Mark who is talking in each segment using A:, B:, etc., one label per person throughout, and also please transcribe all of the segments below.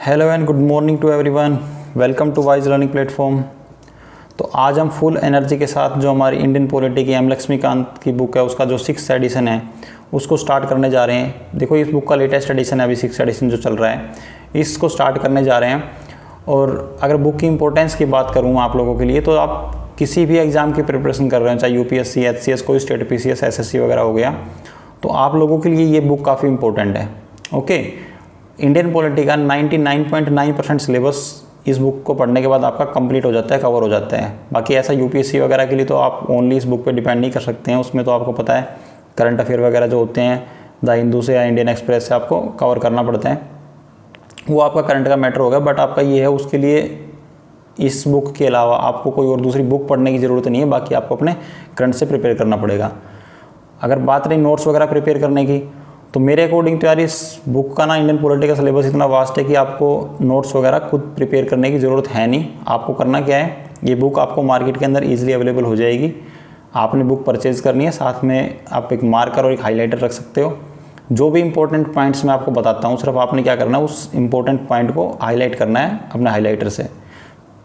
A: Hello and good morning to everyone, welcome to wise learning platform. तो आज हम full energy के साथ जो हमारी इंडियन पॉलिटी की एम लक्ष्मीकांत की बुक है उसका जो 6th एडिशन है उसको स्टार्ट करने जा रहे हैं। देखो इस बुक का लेटेस्ट एडिशन है, अभी 6th एडिशन जो चल रहा है इसको स्टार्ट करने जा रहे हैं। और अगर बुक की इंपॉर्टेंस की बात करूँ आप लोगों के लिए, तो आप किसी भी एग्ज़ाम की प्रिपरेशन कर रहे हैं, चाहे यूपीएससी, एचसीएस, कोई स्टेट पीसीएस, एसएससी वगैरह हो गया, तो आप लोगों के लिए ये बुक काफ़ी इंपॉर्टेंट है। ओके, इंडियन पॉलिटी का 99.9% सिलेबस इस बुक को पढ़ने के बाद आपका कंप्लीट हो जाता है, कवर हो जाता है। बाकी ऐसा यूपीएससी वगैरह के लिए तो आप ओनली इस बुक पे डिपेंड नहीं कर सकते हैं, उसमें तो आपको पता है करंट अफेयर वगैरह जो होते हैं द हिंदू से या इंडियन एक्सप्रेस से आपको कवर करना पड़ता है, वो आपका करंट का मैटर होगा। बट आपका ये है, उसके लिए इस बुक के अलावा आपको कोई और दूसरी बुक पढ़ने की ज़रूरत नहीं है, बाकी आपको अपने करंट से प्रिपेयर करना पड़ेगा। अगर बात रही नोट्स वगैरह प्रिपेयर करने की, तो मेरे अकॉर्डिंग तो यार इस बुक का ना इंडियन पॉलिटी का सिलेबस इतना वास्ट है कि आपको नोट्स वगैरह खुद प्रिपेयर करने की ज़रूरत है नहीं। आपको करना क्या है, ये बुक आपको मार्केट के अंदर ईजिली अवेलेबल हो जाएगी। आपने बुक परचेज़ करनी है, साथ में आप एक मार्कर और एक हाईलाइटर रख सकते हो। जो भी इंपॉर्टेंट पॉइंट्स मैं आपको बताता हूँ, सिर्फ आपने क्या करना है, उस इंपॉर्टेंट पॉइंट को हाईलाइट करना है अपने हाईलाइटर से।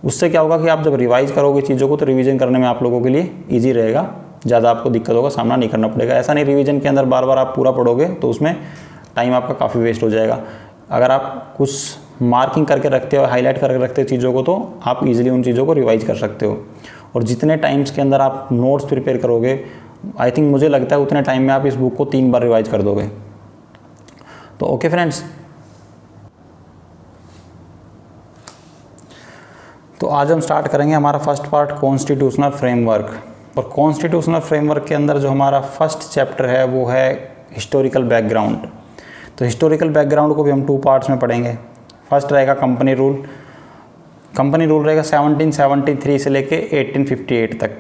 A: उससे क्या होगा कि आप जब रिवाइज करोगे चीज़ों को, तो रिवीजन करने में आप लोगों के लिए ईजी रहेगा, ज़्यादा आपको दिक्कतों का सामना नहीं करना पड़ेगा। ऐसा नहीं रिवीजन के अंदर बार बार आप पूरा पढ़ोगे तो उसमें टाइम आपका काफ़ी वेस्ट हो जाएगा। अगर आप कुछ मार्किंग करके रखते हो, हाईलाइट करके रखते हो चीज़ों को, तो आप इजीली उन चीज़ों को रिवाइज कर सकते हो। और जितने टाइम्स के अंदर आप नोट्स प्रिपेयर करोगे, आई थिंक मुझे लगता है उतने टाइम में आप इस बुक को 3 बार रिवाइज कर दोगे। तो ओके फ्रेंड्स, तो आज हम स्टार्ट करेंगे हमारा फर्स्ट पार्ट कॉन्स्टिट्यूशनल फ्रेमवर्क। और कॉन्स्टिट्यूशनल फ्रेमवर्क के अंदर जो हमारा फर्स्ट चैप्टर है वो है हिस्टोरिकल बैकग्राउंड। तो हिस्टोरिकल बैकग्राउंड को भी हम 2 पार्ट्स में पढ़ेंगे। फर्स्ट रहेगा कंपनी रूल। कंपनी रूल रहेगा 1773 से लेके 1858 तक।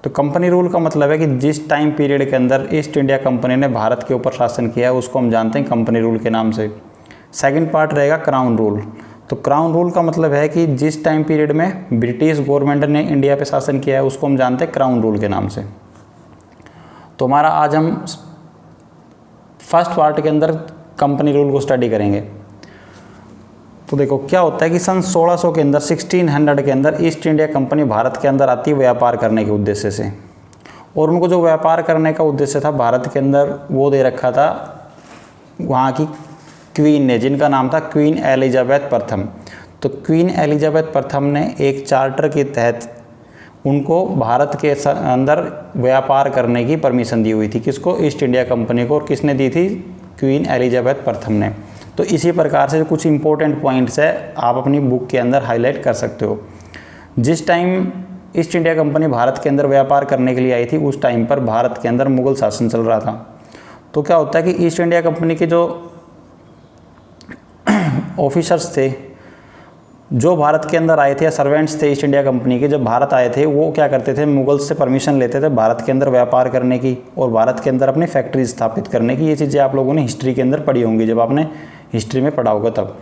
A: तो कंपनी रूल का मतलब है कि जिस टाइम पीरियड के अंदर ईस्ट इंडिया कंपनी ने भारत के ऊपर शासन किया है उसको हम जानते हैं कंपनी रूल के नाम से। सेकेंड पार्ट रहेगा क्राउन रूल। तो क्राउन रूल का मतलब है कि जिस टाइम पीरियड में ब्रिटिश गवर्नमेंट ने इंडिया पे शासन किया है उसको हम जानते हैं क्राउन रूल के नाम से। तो हमारा आज हम फर्स्ट पार्ट के अंदर कंपनी रूल को स्टडी करेंगे। तो देखो क्या होता है कि सन 1600 के अंदर, 1600 के अंदर ईस्ट इंडिया कंपनी भारत के अंदर आती है व्यापार करने के उद्देश्य से। और उनको जो व्यापार करने का उद्देश्य था भारत के अंदर, वो दे रखा था वहाँ की क्वीन ने, जिनका नाम था क्वीन एलिजाबेथ प्रथम। तो क्वीन एलिजाबेथ प्रथम ने एक चार्टर के तहत उनको भारत के अंदर व्यापार करने की परमिशन दी हुई थी। किसको? ईस्ट इंडिया कंपनी को। और किसने दी थी? क्वीन एलिजाबेथ प्रथम ने। तो इसी प्रकार से कुछ इंपॉर्टेंट पॉइंट्स है आप अपनी बुक के अंदर हाईलाइट कर सकते हो। जिस time east India company Bharat के अंदर व्यापार करने के लिए आई थी उस टाइम पर भारत के अंदर मुगल शासन चल रहा था। तो क्या होता है कि ईस्ट इंडिया कंपनी के जो ऑफिसर्स थे, जो भारत के अंदर आए थे, या सर्वेंट्स थे ईस्ट इंडिया कंपनी के, जब भारत आए थे वो क्या करते थे, मुगल से परमिशन लेते थे भारत के अंदर व्यापार करने की और भारत के अंदर अपनी फैक्ट्री स्थापित करने की। ये चीज़ें आप लोगों ने हिस्ट्री के अंदर पढ़ी होंगी, जब आपने हिस्ट्री में पढ़ा होगा तब।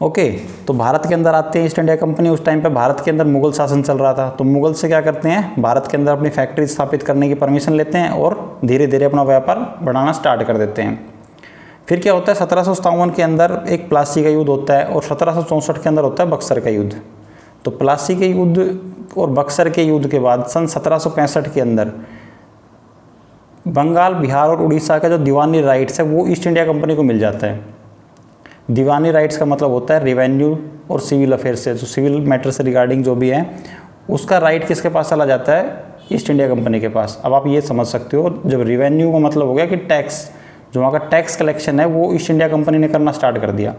A: ओके, तो भारत के अंदर आते हैं ईस्ट इंडिया कंपनी। उस टाइम पे भारत के अंदर मुगल शासन चल रहा था, तो मुगल से क्या करते हैं, भारत के अंदर अपनी फैक्ट्री स्थापित करने की परमिशन लेते हैं और धीरे धीरे अपना व्यापार बढ़ाना स्टार्ट कर देते हैं। फिर क्या होता है, 1757 के अंदर एक प्लासी का युद्ध होता है और 1764 के अंदर होता है बक्सर का युद्ध। तो प्लासी के युद्ध और बक्सर के युद्ध के बाद सन 1765 के अंदर बंगाल, बिहार और उड़ीसा का जो दीवानी राइट्स है वो ईस्ट इंडिया कंपनी को मिल जाता है। दीवानी राइट्स का मतलब होता है रेवेन्यू और सिविल अफेयर से, जो सिविल मैटर से रिगार्डिंग जो भी है उसका राइट किसके पास चला जाता है, ईस्ट इंडिया कंपनी के पास। अब आप ये समझ सकते हो, जब रेवेन्यू का मतलब हो गया कि टैक्स, जो वहाँ का टैक्स कलेक्शन है वो ईस्ट इंडिया कंपनी ने करना स्टार्ट कर दिया।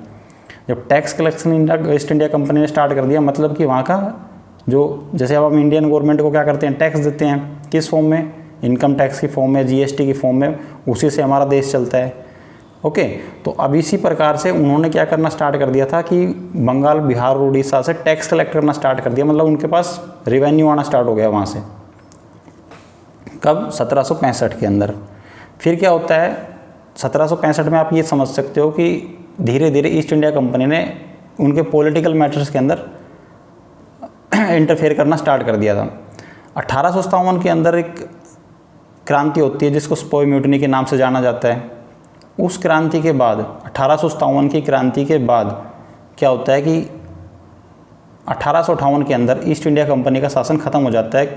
A: जब tax collection east India company ने स्टार्ट कर दिया, मतलब कि वहाँ का जो, जैसे अब हम इंडियन गवर्नमेंट को क्या करते हैं, टैक्स देते हैं, किस फॉर्म में, इनकम टैक्स की फॉर्म में, जीएसटी की फॉर्म में, उसी से हमारा देश चलता है। ओके, तो अब इसी प्रकार से उन्होंने क्या करना स्टार्ट कर दिया था कि बंगाल, बिहार और उड़ीसा से टैक्स कलेक्ट करना स्टार्ट कर दिया, मतलब उनके पास रेवेन्यू आना स्टार्ट हो गया वहाँ से। कब? 1765 के अंदर। फिर क्या होता है, 1765 में आप ये समझ सकते हो कि धीरे धीरे ईस्ट इंडिया कंपनी ने उनके पॉलिटिकल मैटर्स के अंदर इंटरफेयर करना स्टार्ट कर दिया था। 1857 के अंदर एक क्रांति होती है जिसको स्पोई म्यूटनी के नाम से जाना जाता है। उस क्रांति के बाद 1857 की क्रांति के बाद क्या होता है कि 1858 के अंदर ईस्ट इंडिया कंपनी का शासन ख़त्म हो जाता है।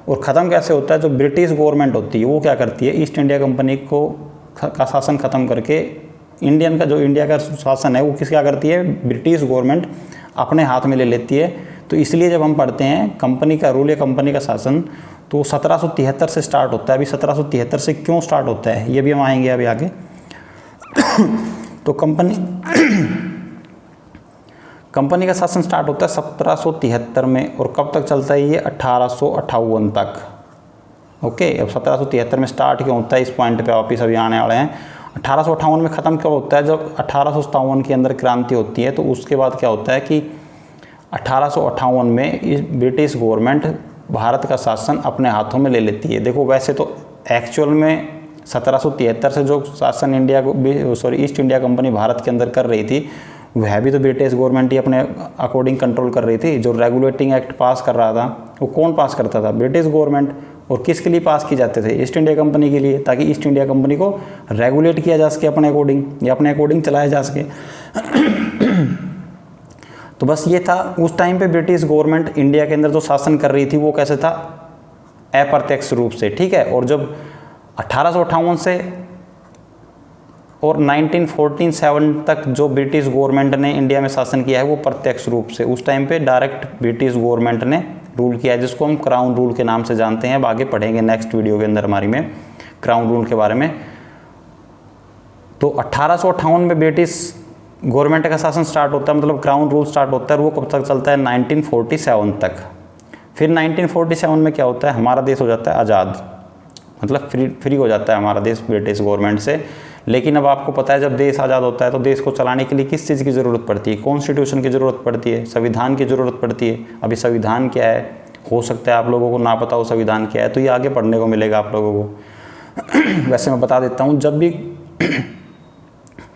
A: और ख़त्म कैसे होता है, जो ब्रिटिश गवर्नमेंट होती है वो क्या करती है, ईस्ट इंडिया कंपनी का शासन ख़त्म करके इंडियन का जो इंडिया का शासन है वो क्या करती है, ब्रिटिश गवर्नमेंट अपने हाथ में ले लेती है। तो इसलिए जब हम पढ़ते हैं कंपनी का रूल या कंपनी का शासन तो 1773 से स्टार्ट होता है। अभी 1773 से क्यों स्टार्ट होता है ये भी हम आएंगे अभी आगे। तो कंपनी का शासन स्टार्ट होता है 1773 में और कब तक चलता है ये, 1858 तक। ओके, अब 1773 में स्टार्ट क्यों होता है, इस पॉइंट पे वापस अभी आने वाले हैं। 1858 में ख़त्म कब होता है, जब 1857 के अंदर क्रांति होती है। तो उसके बाद क्या होता है कि 1858 में ब्रिटिश गवर्नमेंट भारत का शासन अपने हाथों में ले लेती है। देखो वैसे तो एक्चुअल में 1773 से जो शासन ईस्ट इंडिया कंपनी भारत के अंदर कर रही थी वह भी तो ब्रिटिश गवर्नमेंट ही अपने अकॉर्डिंग कंट्रोल कर रही थी। जो रेगुलेटिंग एक्ट पास कर रहा था वो कौन पास करता था, ब्रिटिश गवर्नमेंट। और किसके लिए पास की जाते थे, ईस्ट इंडिया कंपनी के लिए, ताकि ईस्ट इंडिया कंपनी को रेगुलेट किया जा सके अपने अकॉर्डिंग या अपने अकॉर्डिंग चलाया जा सके। तो बस ये था उस टाइम पे ब्रिटिश गवर्नमेंट इंडिया के अंदर जो शासन कर रही थी वो कैसे था, अप्रत्यक्ष रूप से। ठीक है, और जब 1858 से और 1947 तक जो ब्रिटिश गवर्नमेंट ने इंडिया में शासन किया है वो प्रत्यक्ष रूप से, उस टाइम पे डायरेक्ट ब्रिटिश गवर्नमेंट ने रूल किया है, जिसको हम क्राउन रूल के नाम से जानते हैं। अब आगे पढ़ेंगे नेक्स्ट वीडियो के अंदर हमारी में क्राउन रूल के बारे में। तो 1858 में ब्रिटिश गवर्नमेंट का शासन स्टार्ट होता है, मतलब क्राउन रूल स्टार्ट होता है। और वो कब तक चलता है, 1947 तक। फिर 1947 में क्या होता है, हमारा देश हो जाता है आज़ाद, मतलब फ्री हो जाता है हमारा देश ब्रिटिश गवर्नमेंट से। लेकिन अब आपको पता है जब देश आज़ाद होता है तो देश को चलाने के लिए किस चीज़ की ज़रूरत पड़ती है, कॉन्स्टिट्यूशन की ज़रूरत पड़ती है, संविधान की ज़रूरत पड़ती है। अभी संविधान क्या है, हो सकता है आप लोगों को ना पता हो संविधान क्या है, तो ये आगे पढ़ने को मिलेगा आप लोगों को। वैसे मैं बता देता हूँ, जब भी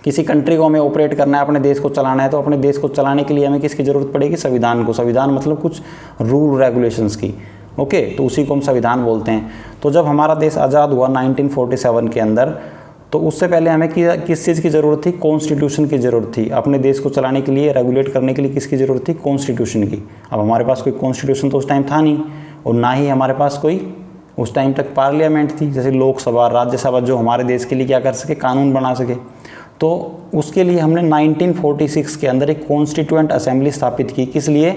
A: किसी कंट्री को हमें ऑपरेट करना है, अपने देश को चलाना है, तो अपने देश को चलाने के लिए हमें किसकी ज़रूरत पड़ेगी, संविधान को। संविधान मतलब कुछ रूल रेगुलेशंस की। ओके, तो उसी को हम संविधान बोलते हैं। तो जब हमारा देश आज़ाद हुआ 1947 के अंदर, तो उससे पहले हमें किस चीज़ की ज़रूरत थी, कॉन्स्टिट्यूशन की ज़रूरत थी। अपने देश को चलाने के लिए, रेगुलेट करने के लिए किसकी ज़रूरत थी, कॉन्स्टिट्यूशन की। अब हमारे पास कोई कॉन्स्टिट्यूशन तो उस टाइम था नहीं, और ना ही हमारे पास कोई उस टाइम तक पार्लियामेंट थी, जैसे लोकसभा, राज्यसभा, जो हमारे देश के लिए क्या कर सके, कानून बना सके। तो उसके लिए हमने 1946 के अंदर एक कॉन्स्टिट्यूएंट असेंबली स्थापित की। किस लिए,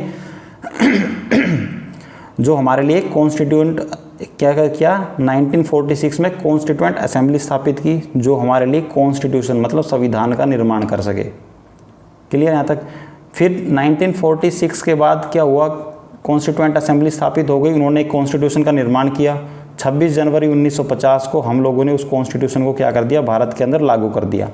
A: जो हमारे लिए कॉन्स्टिट्यूएंट क्या 1946 में कॉन्स्टिट्यूएंट असेंबली स्थापित की, जो हमारे लिए कॉन्स्टिट्यूशन मतलब संविधान का निर्माण कर सके। क्लियर यहाँ तक। फिर 1946 के बाद क्या हुआ, कॉन्स्टिट्यूएंट असेंबली स्थापित हो गई, उन्होंने एक कॉन्स्टिट्यूशन का निर्माण किया। 26 जनवरी 1950 को हम लोगों ने उस कॉन्स्टिट्यूशन को क्या कर दिया, भारत के अंदर लागू कर दिया।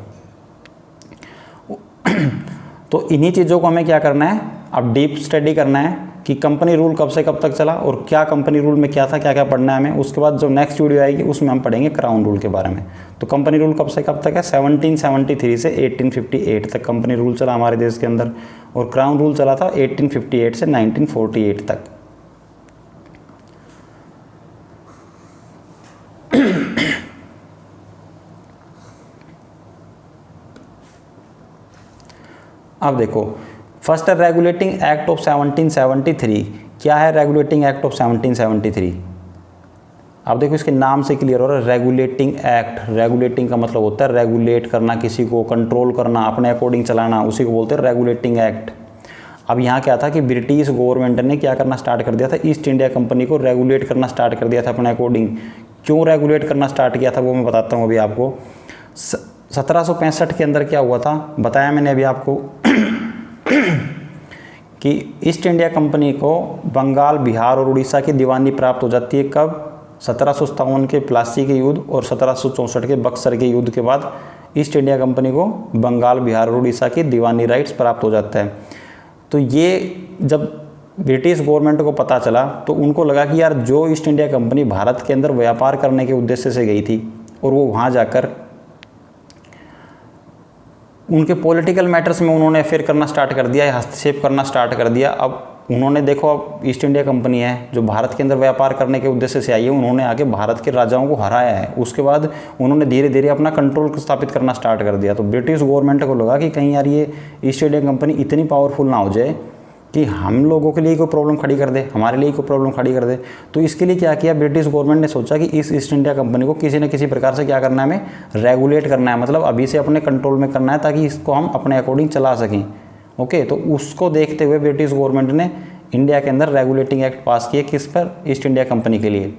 A: तो इन्हीं चीज़ों को हमें क्या करना है, अब डीप स्टडी करना है कि कंपनी रूल कब से कब तक चला और क्या कंपनी रूल में क्या था, क्या क्या पढ़ना है हमें। उसके बाद जो नेक्स्ट वीडियो आएगी उसमें हम पढ़ेंगे क्राउन रूल के बारे में। तो कंपनी रूल कब से कब तक है, 1773 से 1858 तक कंपनी रूल चला हमारे देश के अंदर, और क्राउन रूल चला था 1858 से 1948 तक। अब देखो, फर्स्ट है रेगुलेटिंग एक्ट ऑफ 1773। क्या है रेगुलेटिंग एक्ट ऑफ 1773? अब देखो इसके नाम से क्लियर हो रहा है, रेगुलेटिंग एक्ट। रेगुलेटिंग का मतलब होता है रेगुलेट करना, किसी को कंट्रोल करना, अपने अकॉर्डिंग चलाना, उसी को बोलते हैं रेगुलेटिंग एक्ट। अब यहाँ क्या था कि ब्रिटिश गवर्नमेंट ने क्या करना स्टार्ट कर दिया था, ईस्ट इंडिया कंपनी को रेगुलेट करना स्टार्ट कर दिया था अपने अकॉर्डिंग। क्यों रेगुलेट करना स्टार्ट किया था वो मैं बताता हूँ अभी आपको। 1765 के अंदर क्या हुआ था, बताया मैंने अभी आपको कि ईस्ट इंडिया कंपनी को बंगाल, बिहार और उड़ीसा की दीवानी प्राप्त हो जाती है। कब, 1757 के प्लासी के युद्ध और 1764 के बक्सर के युद्ध के बाद ईस्ट इंडिया कंपनी को बंगाल, बिहार और उड़ीसा की दीवानी राइट्स प्राप्त हो जाता है। तो ये जब ब्रिटिश गवर्नमेंट को पता चला तो उनको लगा कि यार जो ईस्ट इंडिया कंपनी भारत के अंदर व्यापार करने के उद्देश्य से गई थी और वो वहाँ जाकर उनके पॉलिटिकल मैटर्स में उन्होंने फिर करना स्टार्ट कर दिया, हस्तक्षेप करना स्टार्ट कर दिया। अब उन्होंने देखो, अब ईस्ट इंडिया कंपनी है जो भारत के अंदर व्यापार करने के उद्देश्य से आई है, उन्होंने आके भारत के राजाओं को हराया है। उसके बाद उन्होंने धीरे धीरे अपना कंट्रोल स्थापित करना स्टार्ट कर दिया। तो ब्रिटिश गवर्नमेंट को लगा कि कहीं यार ये ईस्ट इंडिया कंपनी इतनी पावरफुल ना हो जाए कि हम लोगों के लिए कोई प्रॉब्लम खड़ी कर दे, हमारे लिए कोई प्रॉब्लम खड़ी कर दे। तो इसके लिए क्या किया ब्रिटिश गवर्नमेंट ने, सोचा कि इस ईस्ट इंडिया कंपनी को किसी न किसी प्रकार से क्या करना है, हमें रेगुलेट करना है, मतलब अभी से अपने कंट्रोल में करना है ताकि इसको हम अपने अकॉर्डिंग चला सकें। ओके, तो उसको देखते हुए ब्रिटिश गवर्नमेंट ने इंडिया के अंदर रेगुलेटिंग एक्ट पास किए, किस पर, ईस्ट इंडिया कंपनी के लिए।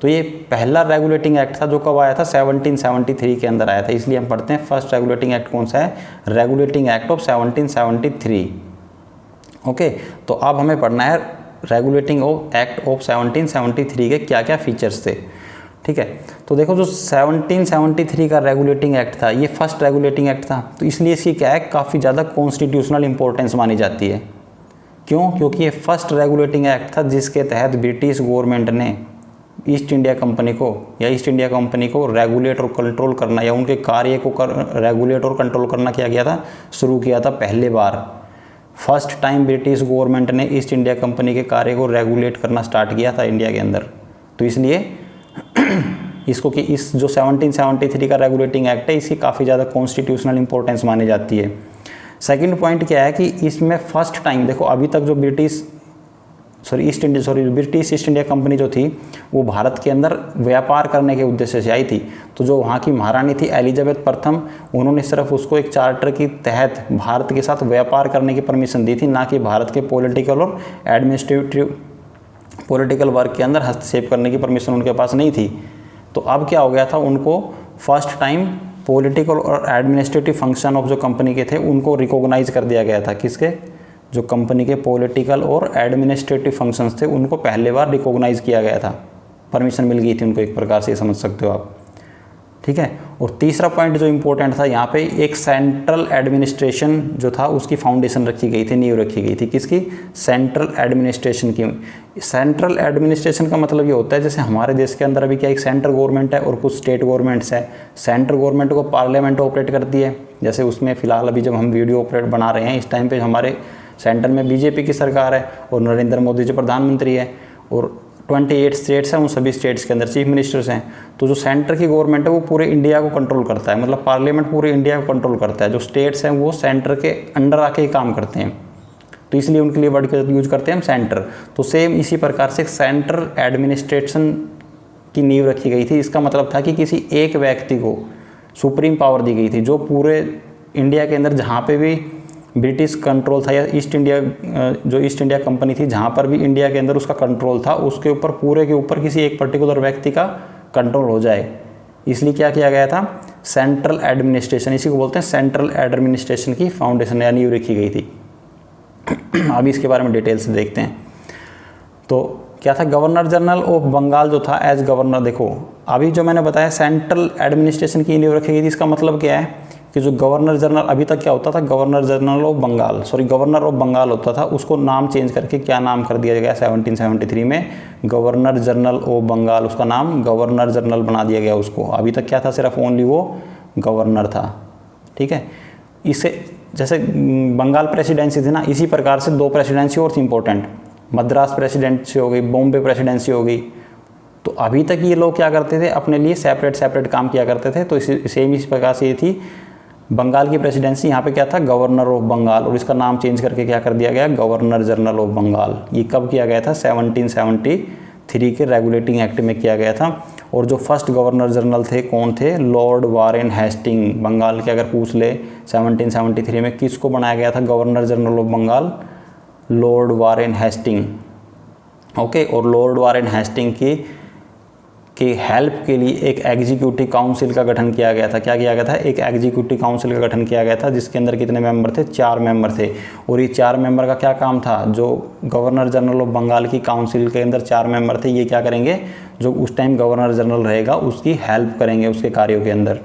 A: तो ये पहला रेगुलेटिंग एक्ट था जो कब आया था, 1773 के अंदर आया था। इसलिए हम पढ़ते हैं फर्स्ट रेगुलेटिंग एक्ट कौन सा है, रेगुलेटिंग एक्ट ऑफ 1773। ओके, तो अब हमें पढ़ना है रेगुलेटिंग एक्ट ऑफ 1773 के क्या क्या फीचर्स थे। ठीक है, तो देखो जो 1773 का रेगुलेटिंग एक्ट था, ये फर्स्ट रेगुलेटिंग एक्ट था, तो इसलिए इसकी क्या है, काफ़ी ज़्यादा कॉन्स्टिट्यूशनल इंपॉर्टेंस मानी जाती है। क्यों? क्योंकि ये फर्स्ट रेगुलेटिंग एक्ट था जिसके तहत ब्रिटिश गवर्नमेंट ने ईस्ट इंडिया कंपनी को या ईस्ट इंडिया कंपनी को रेगुलेट और कंट्रोल करना या उनके कार्य को रेगुलेट और कंट्रोल करना क्या किया था, शुरू किया था। पहले बार फर्स्ट टाइम ब्रिटिश गवर्नमेंट ने ईस्ट इंडिया कंपनी के कार्य को रेगुलेट करना स्टार्ट किया था इंडिया के अंदर। तो इसलिए इसको कि इस जो 1773 का रेगुलेटिंग एक्ट है, इसकी काफ़ी ज़्यादा कॉन्स्टिट्यूशनल इंपॉर्टेंस मानी जाती है। सेकंड पॉइंट क्या है कि इसमें फर्स्ट टाइम, देखो अभी तक जो ब्रिटिश ईस्ट इंडिया कंपनी जो थी वो भारत के अंदर व्यापार करने के उद्देश्य से आई थी। तो जो वहाँ की महारानी थी एलिजाबेथ प्रथम, उन्होंने सिर्फ उसको एक चार्टर के तहत भारत के साथ व्यापार करने की परमिशन दी थी, ना कि भारत के पॉलिटिकल और एडमिनिस्ट्रेटिव पॉलिटिकल वर्क के अंदर हस्तक्षेप करने की परमिशन उनके पास नहीं थी। तो अब क्या हो गया था, उनको फर्स्ट टाइम पॉलिटिकल और एडमिनिस्ट्रेटिव फंक्शन ऑफ जो कंपनी के थे उनको रिकॉग्नाइज कर दिया गया था। किसके? जो कंपनी के पॉलिटिकल और एडमिनिस्ट्रेटिव फंक्शंस थे उनको पहले बार रिकॉग्नाइज किया गया था, परमिशन मिल गई थी उनको, एक प्रकार से समझ सकते हो आप। ठीक है, और तीसरा पॉइंट जो इम्पोर्टेंट था यहाँ पे, एक सेंट्रल एडमिनिस्ट्रेशन जो था उसकी फाउंडेशन रखी गई थी, नींव रखी गई थी। किसकी? सेंट्रल एडमिनिस्ट्रेशन की। सेंट्रल एडमिनिस्ट्रेशन का मतलब ये होता है जैसे हमारे देश के अंदर अभी क्या एक सेंट्रल गवर्नमेंट है और कुछ स्टेट गवर्नमेंट्स है। सेंट्रल गवर्नमेंट को पार्लियामेंट ऑपरेट करती है, जैसे उसमें फिलहाल अभी जब हम वीडियो ऑपरेट बना रहे हैं इस टाइम पे हमारे सेंटर में बीजेपी की सरकार है और नरेंद्र मोदी जी प्रधानमंत्री है और 28 स्टेट्स हैं, उन सभी स्टेट्स के अंदर चीफ मिनिस्टर्स हैं। तो जो सेंटर की गवर्नमेंट है वो पूरे इंडिया को कंट्रोल करता है, मतलब पार्लियामेंट पूरे इंडिया को कंट्रोल करता है। जो स्टेट्स हैं वो सेंटर के अंडर आके ही काम करते हैं, तो इसलिए उनके लिए वर्ड का यूज करते हैं हम सेंटर। तो सेम इसी प्रकार से सेंट्रल एडमिनिस्ट्रेशन की नींव रखी गई थी। इसका मतलब था कि किसी एक व्यक्ति को सुप्रीम पावर दी गई थी जो पूरे इंडिया के अंदर जहाँ पे भी ब्रिटिश कंट्रोल था या ईस्ट इंडिया कंपनी थी जहाँ पर भी इंडिया के अंदर उसका कंट्रोल था, उसके ऊपर पूरे के ऊपर किसी एक पर्टिकुलर व्यक्ति का कंट्रोल हो जाए। इसलिए क्या किया गया था, सेंट्रल एडमिनिस्ट्रेशन, इसी को बोलते हैं सेंट्रल एडमिनिस्ट्रेशन की फाउंडेशन या नींव रखी गई थी। अभी इसके बारे में डिटेल से देखते हैं। तो क्या था, गवर्नर जनरल ऑफ बंगाल जो था एज गवर्नर। देखो अभी जो मैंने बताया सेंट्रल एडमिनिस्ट्रेशन की नींव रखी गई थी, इसका मतलब क्या है कि जो गवर्नर जनरल अभी तक क्या होता था, गवर्नर जनरल ऑफ बंगाल होता था, उसको नाम चेंज करके क्या नाम कर दिया गया 1773 में, गवर्नर जनरल ऑफ बंगाल, उसका नाम गवर्नर जनरल बना दिया गया उसको। अभी तक क्या था, सिर्फ ओनली वो गवर्नर था। ठीक है, इसे जैसे बंगाल प्रेसिडेंसी थी ना, इसी प्रकार से दो प्रेसिडेंसी और थी इंपॉर्टेंट, मद्रास प्रेसिडेंसी हो गई, बॉम्बे प्रेसिडेंसी हो गई। तो अभी तक ये लोग क्या करते थे, अपने लिए सेपरेट काम किया करते थे। तो सेम इस प्रकार से ये थी बंगाल की प्रेसिडेंसी, यहाँ पे क्या था, गवर्नर ऑफ बंगाल, और इसका नाम चेंज करके क्या कर दिया गया, गवर्नर जनरल ऑफ बंगाल। ये कब किया गया था, 1773 के रेगुलेटिंग एक्ट में किया गया था। और जो फर्स्ट गवर्नर जनरल थे कौन थे, लॉर्ड वारेन हेस्टिंग। बंगाल के अगर पूछ ले 1773 में किसको बनाया गया था governor general of Bengal, lord Warren Hastings. Okay, और लॉर्ड वारेन हेस्टिंग की हेल्प के लिए एक एग्जीक्यूटिव काउंसिल का गठन किया गया था। क्या किया गया था, एक एग्जीक्यूटिव काउंसिल का गठन किया गया था, जिसके अंदर कितने मेंबर थे, 4 मेंबर थे। और ये 4 मेंबर का क्या काम था, जो गवर्नर जनरल ऑफ बंगाल की काउंसिल के अंदर 4 मेंबर थे, ये क्या करेंगे, जो उस टाइम गवर्नर जनरल रहेगा उसकी हेल्प करेंगे उसके कार्यों के अंदर।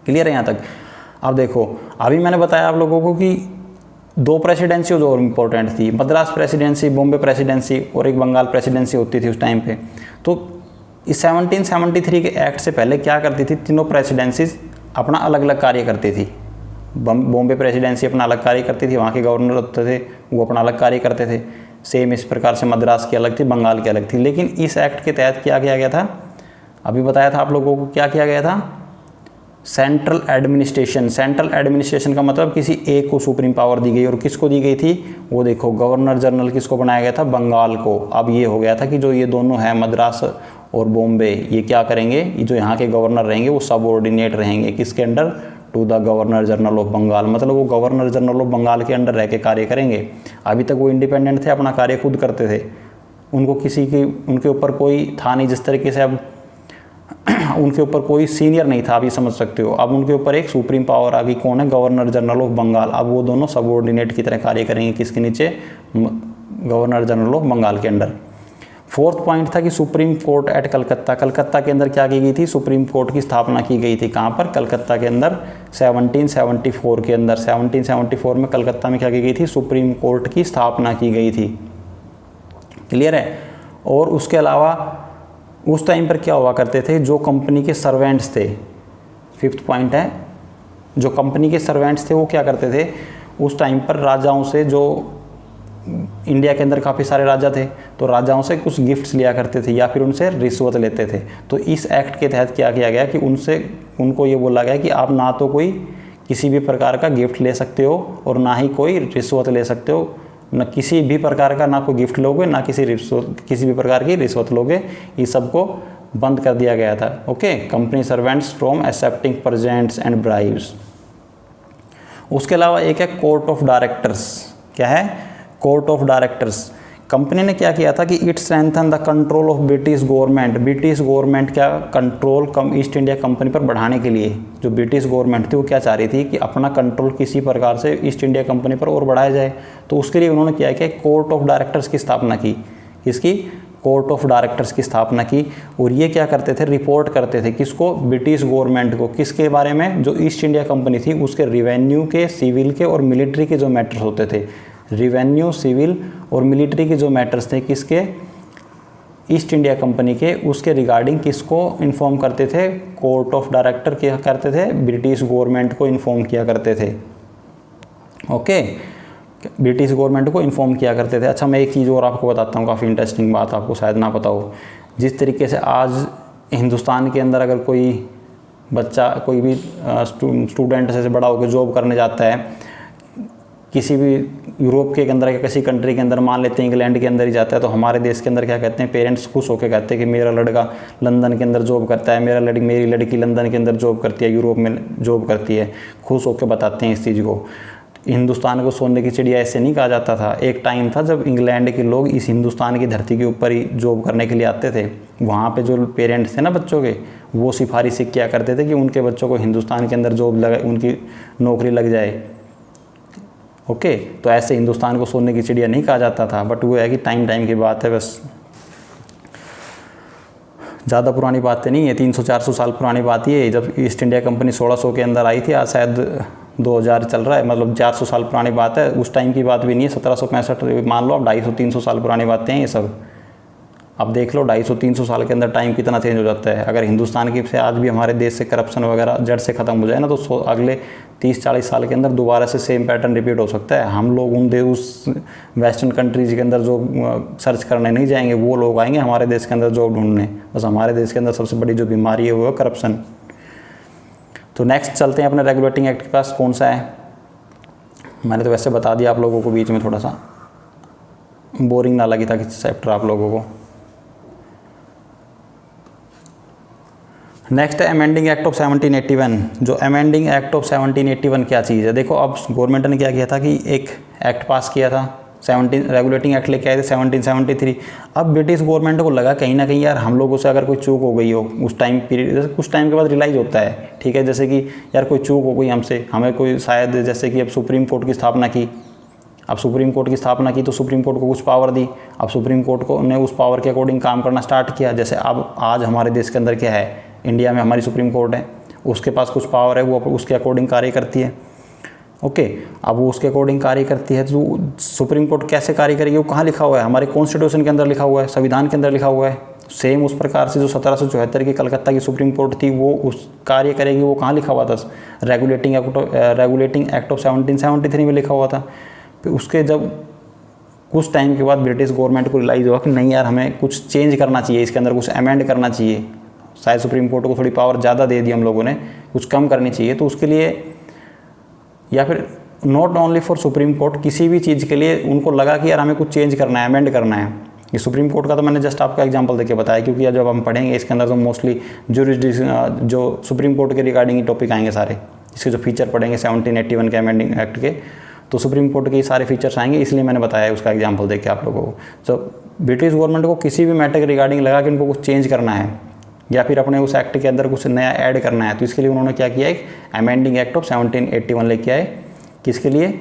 A: क्लियर है यहाँ तक। अब देखो अभी मैंने बताया आप लोगों को कि 2 प्रेसिडेंसी जो और इम्पोर्टेंट थी, मद्रास प्रेसिडेंसी, बॉम्बे प्रेसिडेंसी और एक बंगाल प्रेसिडेंसी होती थी उस टाइम पे। तो इस 1773 के एक्ट से पहले क्या करती थी, तीनों प्रेसिडेंसीज अपना अलग अलग कार्य करती थी। बॉम्बे प्रेसिडेंसी अपना अलग कार्य करती थी, वहाँ के गवर्नर होते थे वो अपना अलग कार्य करते थे। सेम इस प्रकार से मद्रास की अलग थी, बंगाल की अलग थी। लेकिन इस एक्ट के तहत क्या किया गया था, अभी बताया था आप लोगों को, क्या किया गया था, सेंट्रल एडमिनिस्ट्रेशन। सेंट्रल एडमिनिस्ट्रेशन का मतलब किसी एक को सुप्रीम पावर दी गई, और किसको दी गई थी, वो देखो गवर्नर जनरल किसको बनाया गया था, बंगाल को। अब ये हो गया था कि जो ये दोनों हैं मद्रास और बॉम्बे, ये क्या करेंगे, ये जो यहाँ के गवर्नर रहेंगे वो सबऑर्डिनेट रहेंगे किसके under, to the governor general of Bengal. मतलब वो गवर्नर जनरल ऑफ बंगाल के अंडर रह के कार्य करेंगे। अभी तक वो इंडिपेंडेंट थे, अपना कार्य खुद करते थे, उनको किसी की उनके ऊपर कोई था नहीं। जिस तरीके से अब उनके ऊपर कोई सीनियर नहीं था, आप ये समझ सकते हो। अब उनके ऊपर एक सुप्रीम पावर आ गई, कौन है, गवर्नर जनरल ऑफ बंगाल। अब वो दोनों सबऑर्डिनेट की तरह कार्य करेंगे किसके नीचे, गवर्नर जनरल ऑफ बंगाल के अंडर। फोर्थ पॉइंट था कि supreme court at Calcutta. Calcutta के अंदर क्या की गई थी, सुप्रीम कोर्ट की स्थापना की गई थी। कहाँ पर, कलकत्ता के अंदर 1774 के अंदर। 1774 में कलकत्ता में क्या की गई थी, सुप्रीम कोर्ट की स्थापना की गई थी। क्लियर है। और उसके अलावा उस टाइम पर क्या हुआ करते थे, जो कंपनी के सर्वेंट्स थे, फिफ्थ पॉइंट है, जो कंपनी के सर्वेंट्स थे वो क्या करते थे, उस टाइम पर राजाओं से, जो इंडिया के अंदर काफ़ी सारे राजा थे, तो राजाओं से कुछ गिफ्ट्स लिया करते थे या फिर उनसे रिश्वत लेते थे। तो इस एक्ट के तहत क्या किया गया कि उनको ये बोला गया कि आप ना तो कोई किसी भी प्रकार का गिफ्ट ले सकते हो और ना ही कोई रिश्वत ले सकते हो, न किसी भी प्रकार का, ना कोई गिफ्ट लोगे ना किसी भी प्रकार की रिश्वत लोगे। इस सबको बंद कर दिया गया था। Okay, company servants from accepting presents and bribes. उसके अलावा एक है कोर्ट ऑफ डायरेक्टर्स। क्या है, कोर्ट ऑफ डायरेक्टर्स। कंपनी ने क्या किया था कि it strengthen the control of British government. British government क्या कंट्रोल ईस्ट इंडिया कंपनी पर बढ़ाने के लिए, जो ब्रिटिश गवर्नमेंट थी वो क्या चाह रही थी कि अपना कंट्रोल किसी प्रकार से ईस्ट इंडिया कंपनी पर और बढ़ाया जाए। तो उसके लिए उन्होंने क्या किया, कोर्ट ऑफ डायरेक्टर्स की स्थापना की। इसकी कोर्ट ऑफ डायरेक्टर्स की स्थापना की। और ये क्या करते थे, रिपोर्ट करते थे किसको, ब्रिटिश गवर्नमेंट को। किसके बारे में, जो ईस्ट इंडिया कंपनी थी उसके रिवेन्यू के, सिविल के और मिलिट्री के जो मैटर्स होते थे, रिवेन्यू, सिविल और मिलिट्री के जो मैटर्स थे किसके, ईस्ट इंडिया कंपनी के, उसके रिगार्डिंग किसको इन्फॉर्म करते थे, कोर्ट ऑफ डायरेक्टर क्या करते थे, ब्रिटिश गवर्नमेंट को इन्फॉर्म किया करते थे। ओके, ब्रिटिश गवर्नमेंट को इन्फॉर्म किया करते थे। अच्छा, मैं एक चीज़ और आपको बताता हूँ, काफ़ी इंटरेस्टिंग बात, आपको शायद ना पता हो। जिस तरीके से आज हिंदुस्तान के अंदर अगर कोई बच्चा, कोई भी स्टूडेंट से बड़ा होकर जॉब करने जाता है, किसी भी यूरोप के अंदर या किसी कंट्री के अंदर, मान लेते हैं इंग्लैंड के अंदर ही जाता है, तो हमारे देश के अंदर क्या कहते हैं, पेरेंट्स खुश होकर कहते हैं कि मेरा लड़का लंदन के अंदर जॉब करता है, मेरी लड़की लंदन के अंदर जॉब करती है, यूरोप में जॉब करती है, खुश होकर बताते हैं इस चीज़ को। हिंदुस्तान को सोने की चिड़िया ऐसे नहीं कहा जाता था। एक टाइम था जब इंग्लैंड के लोग इस हिंदुस्तान की धरती के ऊपर ही जॉब करने के लिए आते थे। वहाँ पे जो पेरेंट्स थे ना बच्चों के, वो सिफारिश किया करते थे कि उनके बच्चों को हिंदुस्तान के अंदर जॉब लगे, उनकी नौकरी लग जाए। ओके, तो ऐसे हिंदुस्तान को सोने की चिड़िया नहीं कहा जाता था, बट वो है कि टाइम की बात है, बस ज़्यादा पुरानी बातें नहीं है, 300-400 साल पुरानी बात ही है। जब ईस्ट इंडिया कंपनी 1600 के अंदर आई थी, आज शायद 2000 चल रहा है, मतलब 400 साल पुरानी बात है। उस टाइम की बात भी नहीं है, 1765 मान लो, अब 250-300 साल पुरानी बातें हैं ये सब। अब देख लो 250-300 साल के अंदर टाइम कितना चेंज हो जाता है। अगर हिंदुस्तान की से आज भी हमारे देश से करप्शन वगैरह जड़ से ख़त्म हो जाए ना, तो अगले 30-40 साल के अंदर दोबारा से सेम पैटर्न रिपीट हो सकता है। हम लोग उस वेस्टर्न कंट्रीज के अंदर जो सर्च करने नहीं जाएंगे, वो लोग आएंगे हमारे देश के अंदर जॉब ढूंढने। बस हमारे देश के अंदर सबसे बड़ी जो बीमारी है वो है करप्शन। तो नेक्स्ट चलते हैं अपने रेगुलेटिंग एक्ट के पास। कौन सा है, मैंने तो वैसे बता दिया आप लोगों को, बीच में थोड़ा सा बोरिंग ना लगी था कि चैप्टर आप लोगों को। नेक्स्ट है अमेंडिंग एक्ट ऑफ 1781। जो अमेंडिंग एक्ट ऑफ 1781 क्या चीज़ है, देखो अब गवर्नमेंट ने क्या किया था कि एक एक्ट पास किया था, रेगुलेटिंग एक्ट लेके आए थे 1773। अब ब्रिटिश गवर्नमेंट को लगा कहीं ना कहीं यार हम लोगों से अगर कोई चूक हो गई हो उस टाइम पीरियड, जैसे कुछ टाइम के बाद रियलाइज़ होता है, ठीक है, जैसे कि यार कोई चूक हो गई हमसे, हमें कोई शायद, जैसे कि अब सुप्रीम कोर्ट की स्थापना की, अब सुप्रीम कोर्ट की स्थापना की तो सुप्रीम कोर्ट को कुछ पावर दी। अब सुप्रीम कोर्ट को ने उस पावर के अकॉर्डिंग काम करना स्टार्ट किया। जैसे अब आज हमारे देश के अंदर क्या है, इंडिया में हमारी सुप्रीम कोर्ट है, उसके पास कुछ पावर है, वो उसके अकॉर्डिंग कार्य करती है। ओके, अब वो उसके अकॉर्डिंग कार्य करती है, तो सुप्रीम कोर्ट कैसे कार्य करेगी, वो कहाँ लिखा हुआ है, हमारे कॉन्स्टिट्यूशन के अंदर लिखा हुआ है, संविधान के अंदर लिखा हुआ है। सेम उस प्रकार से जो 1774 की कलकत्ता की सुप्रीम कोर्ट थी वो उस कार्य करेगी। वो कहाँ लिखा हुआ था? रेगुलेटिंग एक्ट ऑफ 1773 में लिखा हुआ था। फिर उसके जब कुछ टाइम के बाद ब्रिटिश गवर्नमेंट को रियलाइज़ हुआ कि नहीं यार, हमें कुछ चेंज करना चाहिए, इसके अंदर कुछ अमेंड करना चाहिए, शायद सुप्रीम कोर्ट को थोड़ी पावर ज़्यादा दे दी हम लोगों ने, कुछ कम करनी चाहिए। तो उसके लिए, या फिर not only for supreme court, किसी भी चीज़ के लिए उनको लगा कि यार हमें कुछ चेंज करना है, अमेंड करना है। ये सुप्रीम कोर्ट का तो मैंने जस्ट आपका एग्जांपल देके बताया, क्योंकि जब हम पढ़ेंगे इसके अंदर तो मोस्टली जुरिस्डिक्शन जो सुप्रीम कोर्ट के रिगार्डिंग ही टॉपिक आएंगे सारे। इसके जो फीचर पढ़ेंगे 1781 के अमेंडिंग एक्ट के, तो सुप्रीम कोर्ट के सारे फीचर्स आएंगे, इसलिए मैंने बताया उसका एग्जाम्पल देके आप लोगों को। तो ब्रिटिश गवर्नमेंट को किसी भी मैटर के रिगार्डिंग लगा कि उनको कुछ चेंज करना है या फिर अपने उस एक्ट के अंदर कुछ नया ऐड करना है, तो इसके लिए उन्होंने क्या किया, एक अमेंडिंग एक्ट ऑफ 1781 लेके आए। किसके लिए?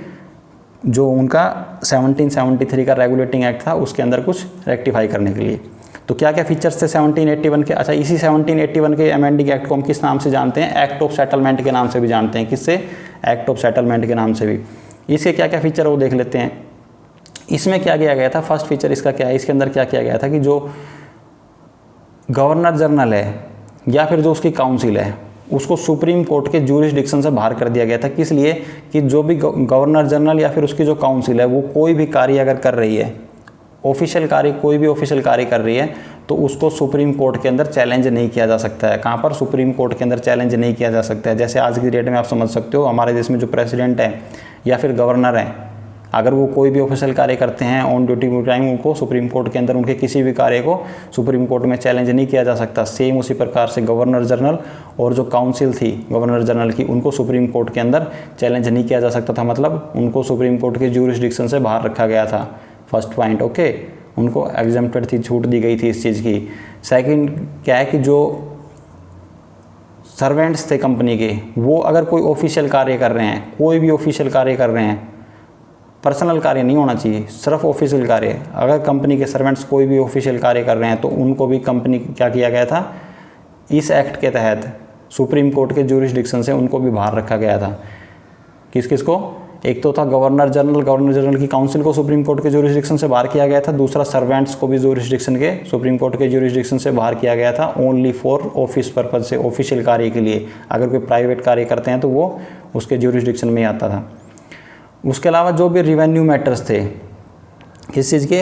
A: जो उनका 1773 का रेगुलेटिंग एक्ट था उसके अंदर कुछ रेक्टिफाई करने के लिए। तो क्या क्या फीचर्स थे 1781 के? अच्छा, इसी 1781 के अमेंडिंग एक्ट को हम किस नाम से जानते हैं? एक्ट ऑफ सेटलमेंट के नाम से भी जानते हैं। किससे? एक्ट ऑफ सेटलमेंट के नाम से भी। इसके क्या क्या फीचर वो देख लेते हैं। इसमें क्या किया गया था? फर्स्ट फीचर इसका क्या है? इसके अंदर क्या किया गया था कि जो गवर्नर जनरल है या फिर जो उसकी काउंसिल है, उसको सुप्रीम कोर्ट के ज्यूरिसडिक्शन से बाहर कर दिया गया था। किस लिए? कि जो भी गवर्नर जनरल या फिर उसकी जो काउंसिल है वो कोई भी कार्य अगर कर रही है, ऑफिशियल कार्य, कोई भी ऑफिशियल कार्य कर रही है, तो उसको सुप्रीम कोर्ट के अंदर चैलेंज नहीं किया जा सकता है। कहाँ पर? सुप्रीम कोर्ट के अंदर चैलेंज नहीं किया जा सकता है। जैसे आज की डेट में आप समझ सकते हो, हमारे देश में जो प्रेसिडेंट है या फिर गवर्नर है, अगर वो कोई भी ऑफिशियल कार्य करते हैं ऑन ड्यूटी टाइम, उनको सुप्रीम कोर्ट के अंदर उनके किसी भी कार्य को सुप्रीम कोर्ट में चैलेंज नहीं किया जा सकता। सेम उसी प्रकार से गवर्नर जनरल और जो काउंसिल थी गवर्नर जनरल की, उनको सुप्रीम कोर्ट के अंदर चैलेंज नहीं किया जा सकता था। मतलब उनको सुप्रीम कोर्ट के ज्यूरिसडिक्शन से बाहर रखा गया था। फर्स्ट पॉइंट, ओके, उनको एग्जम्प्टेड थी, छूट दी गई थी इस चीज़ की। सेकंड क्या है कि जो सर्वेंट्स थे कंपनी के, वो अगर कोई ऑफिशियल कार्य कर रहे हैं, कोई भी ऑफिशियल कार्य कर रहे हैं, पर्सनल कार्य नहीं होना चाहिए, सिर्फ ऑफिशियल कार्य, अगर कंपनी के सर्वेंट्स कोई भी ऑफिशियल कार्य कर रहे हैं तो उनको भी कंपनी क्या किया गया था, इस एक्ट के तहत सुप्रीम कोर्ट के ज्यूरिसडिक्शन से उनको भी बाहर रखा गया था। किस किस को? एक तो था गवर्नर जनरल की काउंसिल को सुप्रीम कोर्ट के ज्यूरिसडिक्शन से बाहर किया गया था। दूसरा, सर्वेंट्स को भी ज्यूरिसडिक्शन के सुप्रीम कोर्ट के ज्यूरिसडिक्शन से बाहर किया गया था, ओनली फॉर ऑफिस पर्पज से, ऑफिशियल कार्य के लिए। अगर कोई प्राइवेट कार्य करते हैं तो वो उसके ज्यूरिसडिक्शन में आता था। उसके अलावा जो भी रिवेन्यू मैटर्स थे, किस चीज़ के?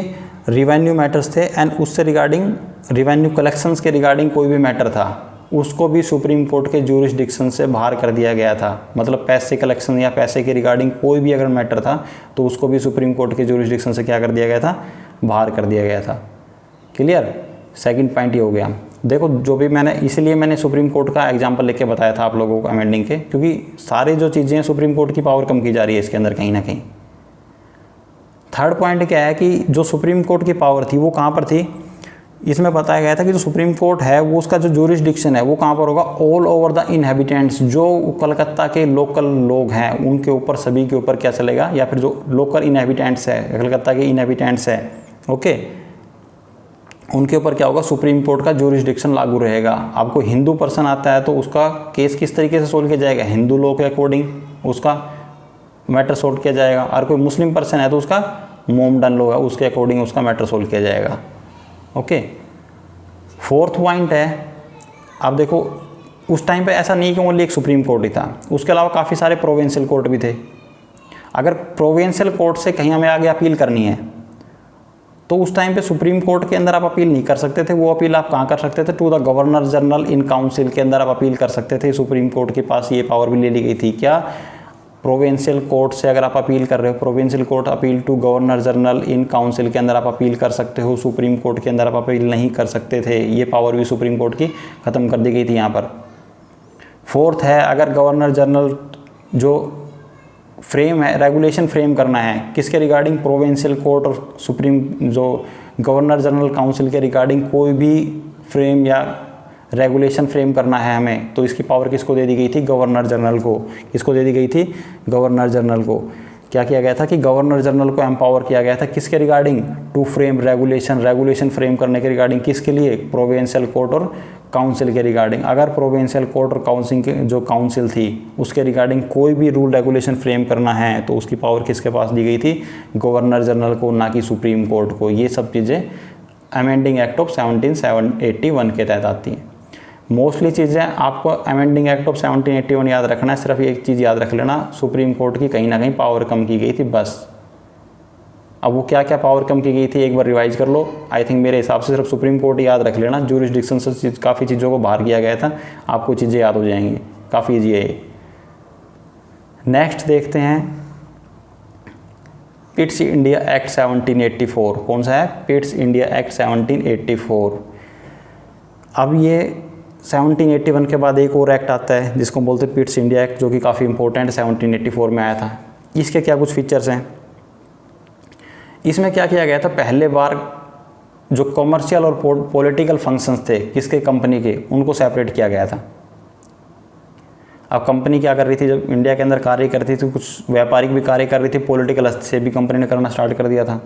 A: रिवेन्यू मैटर्स थे, एंड उससे रिगार्डिंग रिवेन्यू कलेक्शंस के रिगार्डिंग कोई भी मैटर था, उसको भी सुप्रीम कोर्ट के ज्यूरिसडिक्शन से बाहर कर दिया गया था। मतलब पैसे कलेक्शन या पैसे के रिगार्डिंग कोई भी अगर मैटर था तो उसको भी सुप्रीम कोर्ट के ज्यूरिसडिक्शन से क्या कर दिया गया था? बाहर कर दिया गया था। क्लियर? सेकंड पॉइंट ये हो गया। देखो, जो भी इसलिए मैंने सुप्रीम कोर्ट का एग्जांपल लेके बताया था आप लोगों को अमेंडिंग के, क्योंकि सारी जो चीज़ें हैं सुप्रीम कोर्ट की पावर कम की जा रही है इसके अंदर कहीं ना कहीं। थर्ड पॉइंट क्या है कि जो सुप्रीम कोर्ट की पावर थी वो कहाँ पर थी? इसमें बताया गया था कि जो सुप्रीम कोर्ट है वो उसका जो ज्यूरिसडिक्शन है वो कहाँ पर होगा? ऑल ओवर द इनहेबिटेंट्स, जो कलकत्ता के लोकल लोग हैं उनके ऊपर, सभी के ऊपर क्या चलेगा, या फिर जो लोकल इनहेबिटेंट्स है, कलकत्ता के इनहेबिटेंट्स है, ओके, उनके ऊपर क्या होगा? सुप्रीम कोर्ट का ज्यूरिसडिक्शन लागू रहेगा। आपको हिंदू पर्सन आता है तो उसका केस किस तरीके से सोल्व किया जाएगा? हिंदू लॉ के अकॉर्डिंग उसका मैटर सोल्व किया जाएगा। और कोई मुस्लिम पर्सन है तो उसका मोमडन लॉ है, उसके अकॉर्डिंग उसका मैटर सोल्व किया जाएगा। ओके, फोर्थ पॉइंट है, आप देखो उस टाइम पे ऐसा नहीं कि ओनली एक सुप्रीम कोर्ट ही था, उसके अलावा काफ़ी सारे प्रोविंशियल कोर्ट भी थे। अगर प्रोविंशियल कोर्ट से कहीं हमें आगे अपील करनी है तो उस टाइम पे सुप्रीम कोर्ट के अंदर आप अपील नहीं कर सकते थे। वो अपील आप कहाँ कर सकते थे? To the governor general in council के अंदर आप अपील कर सकते थे। सुप्रीम कोर्ट के पास ये पावर भी ले ली गई थी। क्या? प्रोविंशियल कोर्ट से अगर आप अपील कर रहे हो, provincial court appeal to governor general in council के अंदर आप अपील कर सकते हो, सुप्रीम कोर्ट के अंदर आप अपील नहीं कर सकते थे। ये पावर भी सुप्रीम कोर्ट की ख़त्म कर दी गई थी यहाँ पर। फोर्थ है, अगर गवर्नर जनरल जो फ्रेम है, रेगुलेशन फ्रेम करना है, किसके रिगार्डिंग? प्रोविंशियल कोर्ट और सुप्रीम जो गवर्नर जनरल काउंसिल के रिगार्डिंग कोई भी फ्रेम या रेगुलेशन फ्रेम करना है हमें, तो इसकी पावर किसको दे दी गई थी? गवर्नर जनरल को। किसको दे दी गई थी? गवर्नर जनरल को। क्या किया गया था कि गवर्नर जनरल को एम्पावर किया गया था किसके regarding? To frame regulation frame करने के रिगार्डिंग। किसके लिए? प्रोविंशियल कोर्ट और काउंसिल के रिगार्डिंग। अगर प्रोविंशियल कोर्ट और काउंसिल के जो काउंसिल थी उसके रिगार्डिंग कोई भी रूल रेगुलेशन फ्रेम करना है तो उसकी पावर किसके पास दी गई थी? गवर्नर जनरल को, ना कि सुप्रीम कोर्ट को। ये सब चीज़ें अमेंडिंग एक्ट ऑफ 1781 के तहत आती हैं। मोस्टली चीज़ें आपको अमेंडिंग एक्ट ऑफ 1781 याद रखना है, सिर्फ एक चीज़ याद रख लेना, सुप्रीम कोर्ट की कहीं ना कहीं पावर कम की गई थी बस। अब वो क्या क्या पावर कम की गई थी एक बार रिवाइज कर लो। आई थिंक मेरे हिसाब से सिर्फ सुप्रीम कोर्ट याद रख लेना, ज्यूरिसडिक्शन से काफ़ी चीज़ों को बाहर किया गया था, आपको चीज़ें याद हो जाएंगी, काफ़ी ईजी है ये। नेक्स्ट देखते हैं पिट्स इंडिया एक्ट 1784। कौन सा है? Pitt's India act 1784। अब ये 1781 के बाद एक और एक्ट आता है जिसको बोलते हैं पिट्स इंडिया एक्ट, जो कि काफ़ी इंपॉर्टेंट 1784 में आया था। इसके क्या कुछ फीचर्स हैं? इसमें क्या किया गया था, पहले बार जो कॉमर्शियल और पॉलिटिकल फंक्शंस थे किसके, कंपनी के, उनको सेपरेट किया गया था। अब कंपनी क्या कर रही थी, जब इंडिया के अंदर कार्य करती थी, कुछ व्यापारिक भी कार्य कर रही थी, पॉलिटिकल से भी कंपनी ने करना स्टार्ट कर दिया था।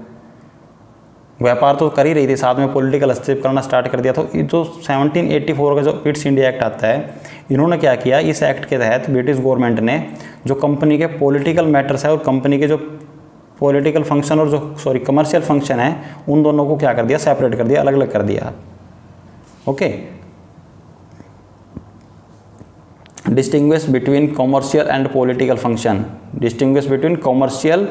A: व्यापार तो कर ही रही थी, साथ में पॉलिटिकल हस्तक्षेप करना स्टार्ट कर दिया। तो ये जो 1784 का जो पिट्स इंडिया एक्ट आता है, इन्होंने क्या किया, इस एक्ट के तहत ब्रिटिश गवर्नमेंट ने जो कंपनी के पॉलिटिकल मैटर्स है और कंपनी के जो पॉलिटिकल फंक्शन और जो कमर्शियल फंक्शन है, उन दोनों को क्या कर दिया, सेपरेट कर दिया, अलग अलग कर दिया। Okay, distinguish between commercial and political function, distinguish between commercial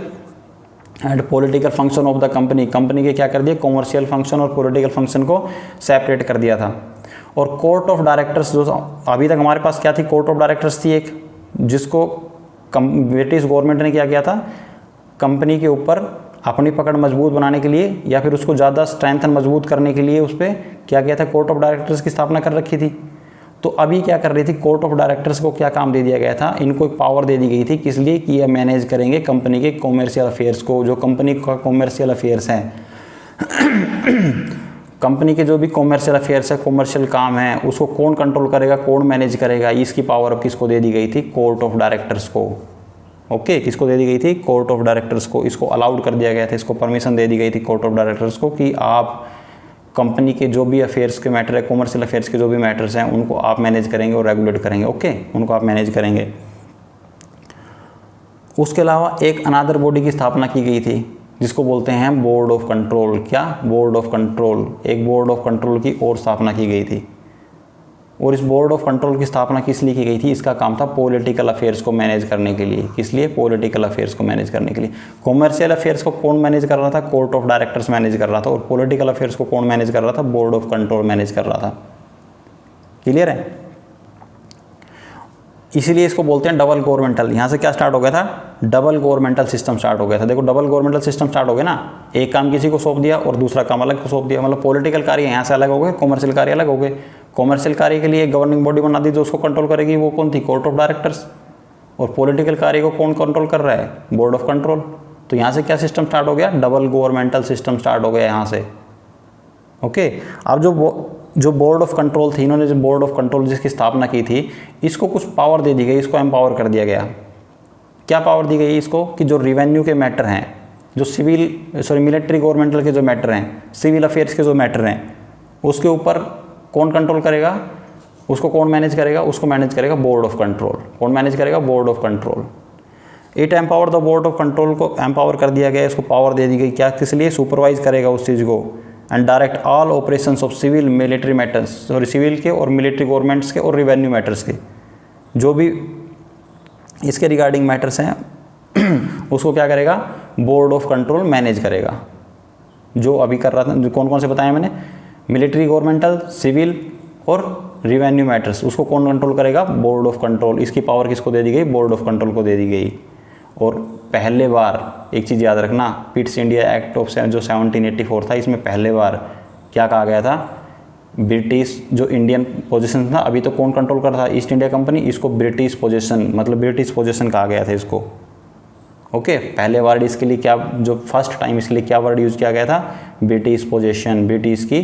A: and political function of the company, company के क्या कर दिया, कॉमर्शियल फंक्शन और पॉलिटिकल फंक्शन को सेपरेट कर दिया था। और कोर्ट ऑफ डायरेक्टर्स, जो अभी तक हमारे पास क्या थी, कोर्ट ऑफ डायरेक्टर्स थी एक, जिसको ब्रिटिश गवर्नमेंट ने क्या किया था, कंपनी के ऊपर अपनी पकड़ मजबूत बनाने के लिए या फिर उसको ज़्यादा स्ट्रेंथन मजबूत करने के लिए उस पर क्या किया था, कोर्ट ऑफ डायरेक्टर्स की स्थापना कर रखी थी। तो अभी क्या कर रही थी, कोर्ट ऑफ डायरेक्टर्स को क्या काम दे दिया गया था, इनको एक पावर दे दी गई थी, किस लिए कि ये मैनेज करेंगे कंपनी के कॉमर्शियल अफेयर्स को, जो कंपनी का कॉमर्शियल अफेयर्स हैं कंपनी के जो भी कॉमर्शियल अफेयर्स है, कॉमर्शियल काम है, उसको कौन कंट्रोल करेगा, कौन मैनेज करेगा, इसकी पावर अब किसको दे दी गई थी, कोर्ट ऑफ डायरेक्टर्स को। ओके, किसको दे दी गई थी, कोर्ट ऑफ डायरेक्टर्स को। इसको अलाउड कर दिया गया था, इसको परमिशन दे दी गई थी कोर्ट ऑफ डायरेक्टर्स को कि आप कंपनी के जो भी अफेयर्स के मैटर है, कॉमर्शियल अफेयर्स के जो भी मैटर्स हैं, उनको आप मैनेज करेंगे और रेगुलेट करेंगे। ओके, उनको आप मैनेज करेंगे। उसके अलावा एक अनादर बॉडी की स्थापना की गई थी जिसको बोलते हैं बोर्ड ऑफ कंट्रोल। क्या, बोर्ड ऑफ कंट्रोल, एक बोर्ड ऑफ कंट्रोल की और स्थापना की गई थी। और इस बोर्ड ऑफ कंट्रोल की स्थापना किस लिए की गई थी, इसका काम था पॉलिटिकल अफेयर्स को मैनेज करने के लिए। किस लिए, पॉलिटिकल अफेयर्स को मैनेज करने के लिए। कॉमर्शियल अफेयर्स को कौन मैनेज कर रहा था, कोर्ट ऑफ डायरेक्टर्स मैनेज कर रहा था। और पॉलिटिकल अफेयर्स को कौन मैनेज कर रहा था, बोर्ड ऑफ कंट्रोल मैनेज कर रहा था। क्लियर है? इसीलिए इसको बोलते हैं डबल गवर्नमेंटल। यहाँ से क्या स्टार्ट हो गया था, डबल गवर्नमेंटल सिस्टम स्टार्ट हो गया था। देखो, डबल गवर्नमेंटल सिस्टम स्टार्ट हो गया ना, एक काम किसी को सौंप दिया और दूसरा काम अलग को सौंप दिया। मतलब पॉलिटिकल कार्य यहाँ से अलग हो गए, कॉमर्शियल कार्य अलग हो गए। कॉमर्शियल कार्य के लिए गवर्निंग बॉडी बना दी जो उसको कंट्रोल करेगी, वो कौन थी, कोर्ट ऑफ डायरेक्टर्स। और पॉलिटिकल कार्य को कौन कंट्रोल कर रहा है, बोर्ड ऑफ कंट्रोल। तो यहाँ से क्या सिस्टम स्टार्ट हो गया, डबल गवर्नमेंटल सिस्टम स्टार्ट हो गया यहाँ से। ओके, अब जो बोर्ड ऑफ कंट्रोल थी, इन्होंने जो बोर्ड ऑफ कंट्रोल जिसकी स्थापना की थी, इसको कुछ पावर दे दी गई, इसको एम्पावर कर दिया गया। क्या पावर दी गई इसको, कि जो रिवेन्यू के मैटर हैं, जो मिलिट्री गवर्नमेंटल के जो मैटर हैं, सिविल अफेयर्स के जो मैटर हैं, उसके ऊपर कौन कंट्रोल करेगा, उसको कौन मैनेज करेगा, उसको मैनेज करेगा बोर्ड ऑफ कंट्रोल। कौन मैनेज करेगा, board of control. It empower the board of control को एम्पावर कर दिया गया, इसको पावर दे दी गई। क्या, किस लिए, सुपरवाइज करेगा उस चीज़ को। And direct all operations of civil military matters, civil के और मिलिट्री गवर्नमेंट्स के और रिवेन्यू मैटर्स के जो भी इसके रिगार्डिंग मैटर्स हैं उसको क्या करेगा, बोर्ड ऑफ कंट्रोल मैनेज करेगा। जो अभी कर रहा था, जो कौन कौन से बताया मैंने, मिलिट्री गवर्नमेंटल, सिविल और रिवेन्यू मैटर्स, उसको कौन कंट्रोल करेगा, बोर्ड ऑफ कंट्रोल। इसकी पावर किसको दे दी गई, बोर्ड ऑफ कंट्रोल को दे दी गई। और पहले बार एक चीज़ याद रखना, पिट्स इंडिया एक्ट ऑफ जो 1784 था, इसमें पहले बार क्या कहा गया था, ब्रिटिश जो इंडियन पोजीशन था, अभी तो कौन कंट्रोल कर रहा था, ईस्ट इंडिया कंपनी, इसको ब्रिटिश पोजीशन, मतलब ब्रिटिश पोजीशन कहा गया था इसको। ओके, पहले वर्ड इसके लिए क्या, जो फर्स्ट टाइम इसके लिए क्या वर्ड यूज़ किया गया था, ब्रिटिश पोजीशन। ब्रिटिश की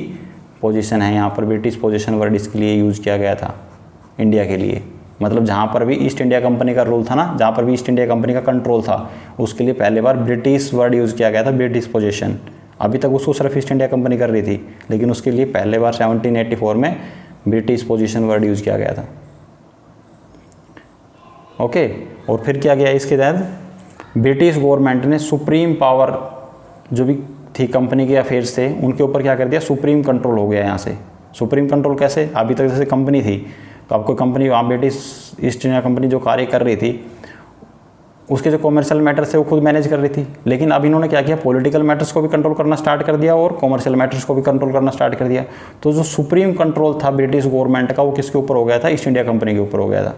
A: पोजीशन है यहाँ पर, ब्रिटिश पोजीशन वर्ड इसके लिए यूज़ किया गया था इंडिया के लिए। मतलब जहाँ पर भी ईस्ट इंडिया कंपनी का रूल था ना, जहाँ पर भी ईस्ट इंडिया कंपनी का कंट्रोल था, उसके लिए पहले बार ब्रिटिश वर्ड यूज़ किया गया था, ब्रिटिश पोजीशन। अभी तक उसको सिर्फ ईस्ट इंडिया कंपनी कर रही थी, लेकिन उसके लिए पहले बार 1784 में ब्रिटिश पोजीशन वर्ड यूज़ किया गया था। ओके, और फिर क्या गया इसके तहत, ब्रिटिश गवर्नमेंट ने सुप्रीम पावर जो भी थी कंपनी के अफेयर्स थे उनके ऊपर क्या कर दिया, सुप्रीम कंट्रोल हो गया यहाँ से। सुप्रीम कंट्रोल कैसे, अभी तक जैसे कंपनी थी तो आपको कंपनी वहाँ ब्रिटिश ईस्ट इंडिया कंपनी जो कार्य कर रही थी उसके जो कॉमर्शियल मैटर्स थे वो खुद मैनेज कर रही थी, लेकिन अब इन्होंने क्या किया, पॉलिटिकल मैटर्स को भी कंट्रोल करना स्टार्ट कर दिया और कॉमर्शियल मैटर्स को भी कंट्रोल करना स्टार्ट कर दिया। तो जो सुप्रीम कंट्रोल था ब्रिटिश गवर्नमेंट का वो किसके ऊपर हो गया था, ईस्ट इंडिया कंपनी के ऊपर हो गया था।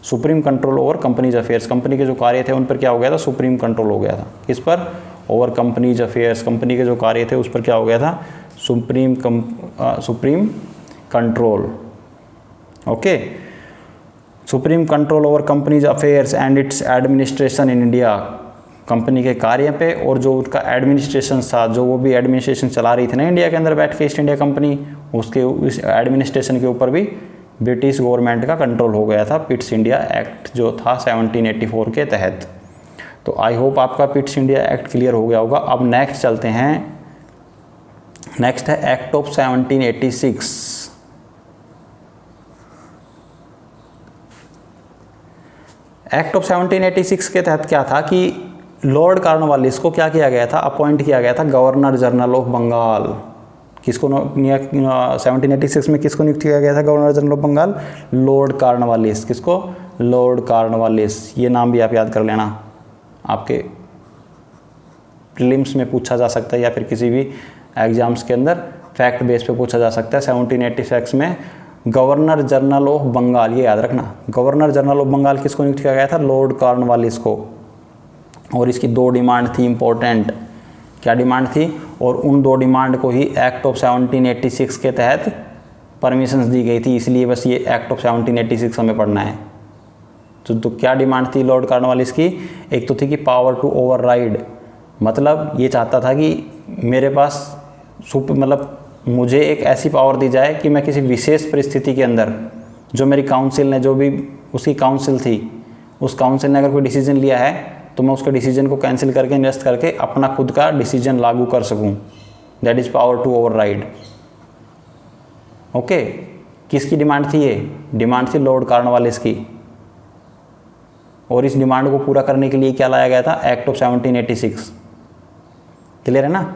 A: Supreme control over companies affairs, company के जो कार्य थे उन पर क्या हो गया था, सुप्रीम कंट्रोल हो गया था। किस पर, ओवर कंपनीज अफेयर्स, कंपनी के जो कार्य थे उस पर क्या हो गया था, supreme control. Okay, supreme control over companies affairs and it's administration in India, company के कार्य पे और जो उनका एडमिनिस्ट्रेशन था, जो वो भी एडमिनिस्ट्रेशन चला रही थी ना इंडिया के अंदर बैठ के ईस्ट इंडिया कंपनी, उसके उस एडमिनिस्ट्रेशन के ऊपर भी ब्रिटिश गवर्नमेंट का कंट्रोल हो गया था पिट्स इंडिया एक्ट जो था 1784 के तहत। तो आई होप आपका पिट्स इंडिया एक्ट क्लियर हो गया होगा। अब नेक्स्ट चलते हैं, नेक्स्ट है एक्ट ऑफ 1786। एक्ट ऑफ 1786 के तहत क्या था कि लॉर्ड कॉर्नवालिस को क्या किया गया था, अपॉइंट किया गया था गवर्नर जनरल ऑफ बंगाल। किसको 1786 में किसको नियुक्त किया गया था governor general of Bengal, lord Cornwallis. किसको, लॉर्ड कॉर्नवालिस। ये नाम भी आप याद कर लेना, आपके प्रीलिम्स में पूछा जा सकता है या फिर किसी भी एग्जाम्स के अंदर फैक्ट बेस पे पूछा जा सकता है। 1786 में गवर्नर जनरल ऑफ बंगाल, ये याद रखना, गवर्नर जनरल ऑफ बंगाल किसको नियुक्त किया गया था, लॉर्ड कॉर्नवालिस को। और इसकी दो डिमांड थी इंपॉर्टेंट, क्या डिमांड थी, और उन दो डिमांड को ही एक्ट ऑफ 1786 के तहत परमिशंस दी गई थी, इसलिए बस ये एक्ट ऑफ 1786 हमें पढ़ना है। तो क्या डिमांड थी लॉर्ड कॉर्नवालिस की, एक तो थी कि पावर टू ओवरराइड, मतलब ये चाहता था कि मेरे पास मतलब मुझे एक ऐसी पावर दी जाए कि मैं किसी विशेष परिस्थिति के अंदर, जो मेरी काउंसिल ने, जो भी उसकी काउंसिल थी, उस काउंसिल ने अगर कोई डिसीजन लिया है तो मैं उसके डिसीजन को कैंसिल करके, निरस्त करके अपना खुद का डिसीजन लागू कर सकूं। That is power to override. Okay, किसकी डिमांड थी ये, डिमांड थी लॉर्ड कॉर्नवालिस की। और इस डिमांड को पूरा करने के लिए क्या लाया गया था, एक्ट ऑफ 1786। क्लियर है ना।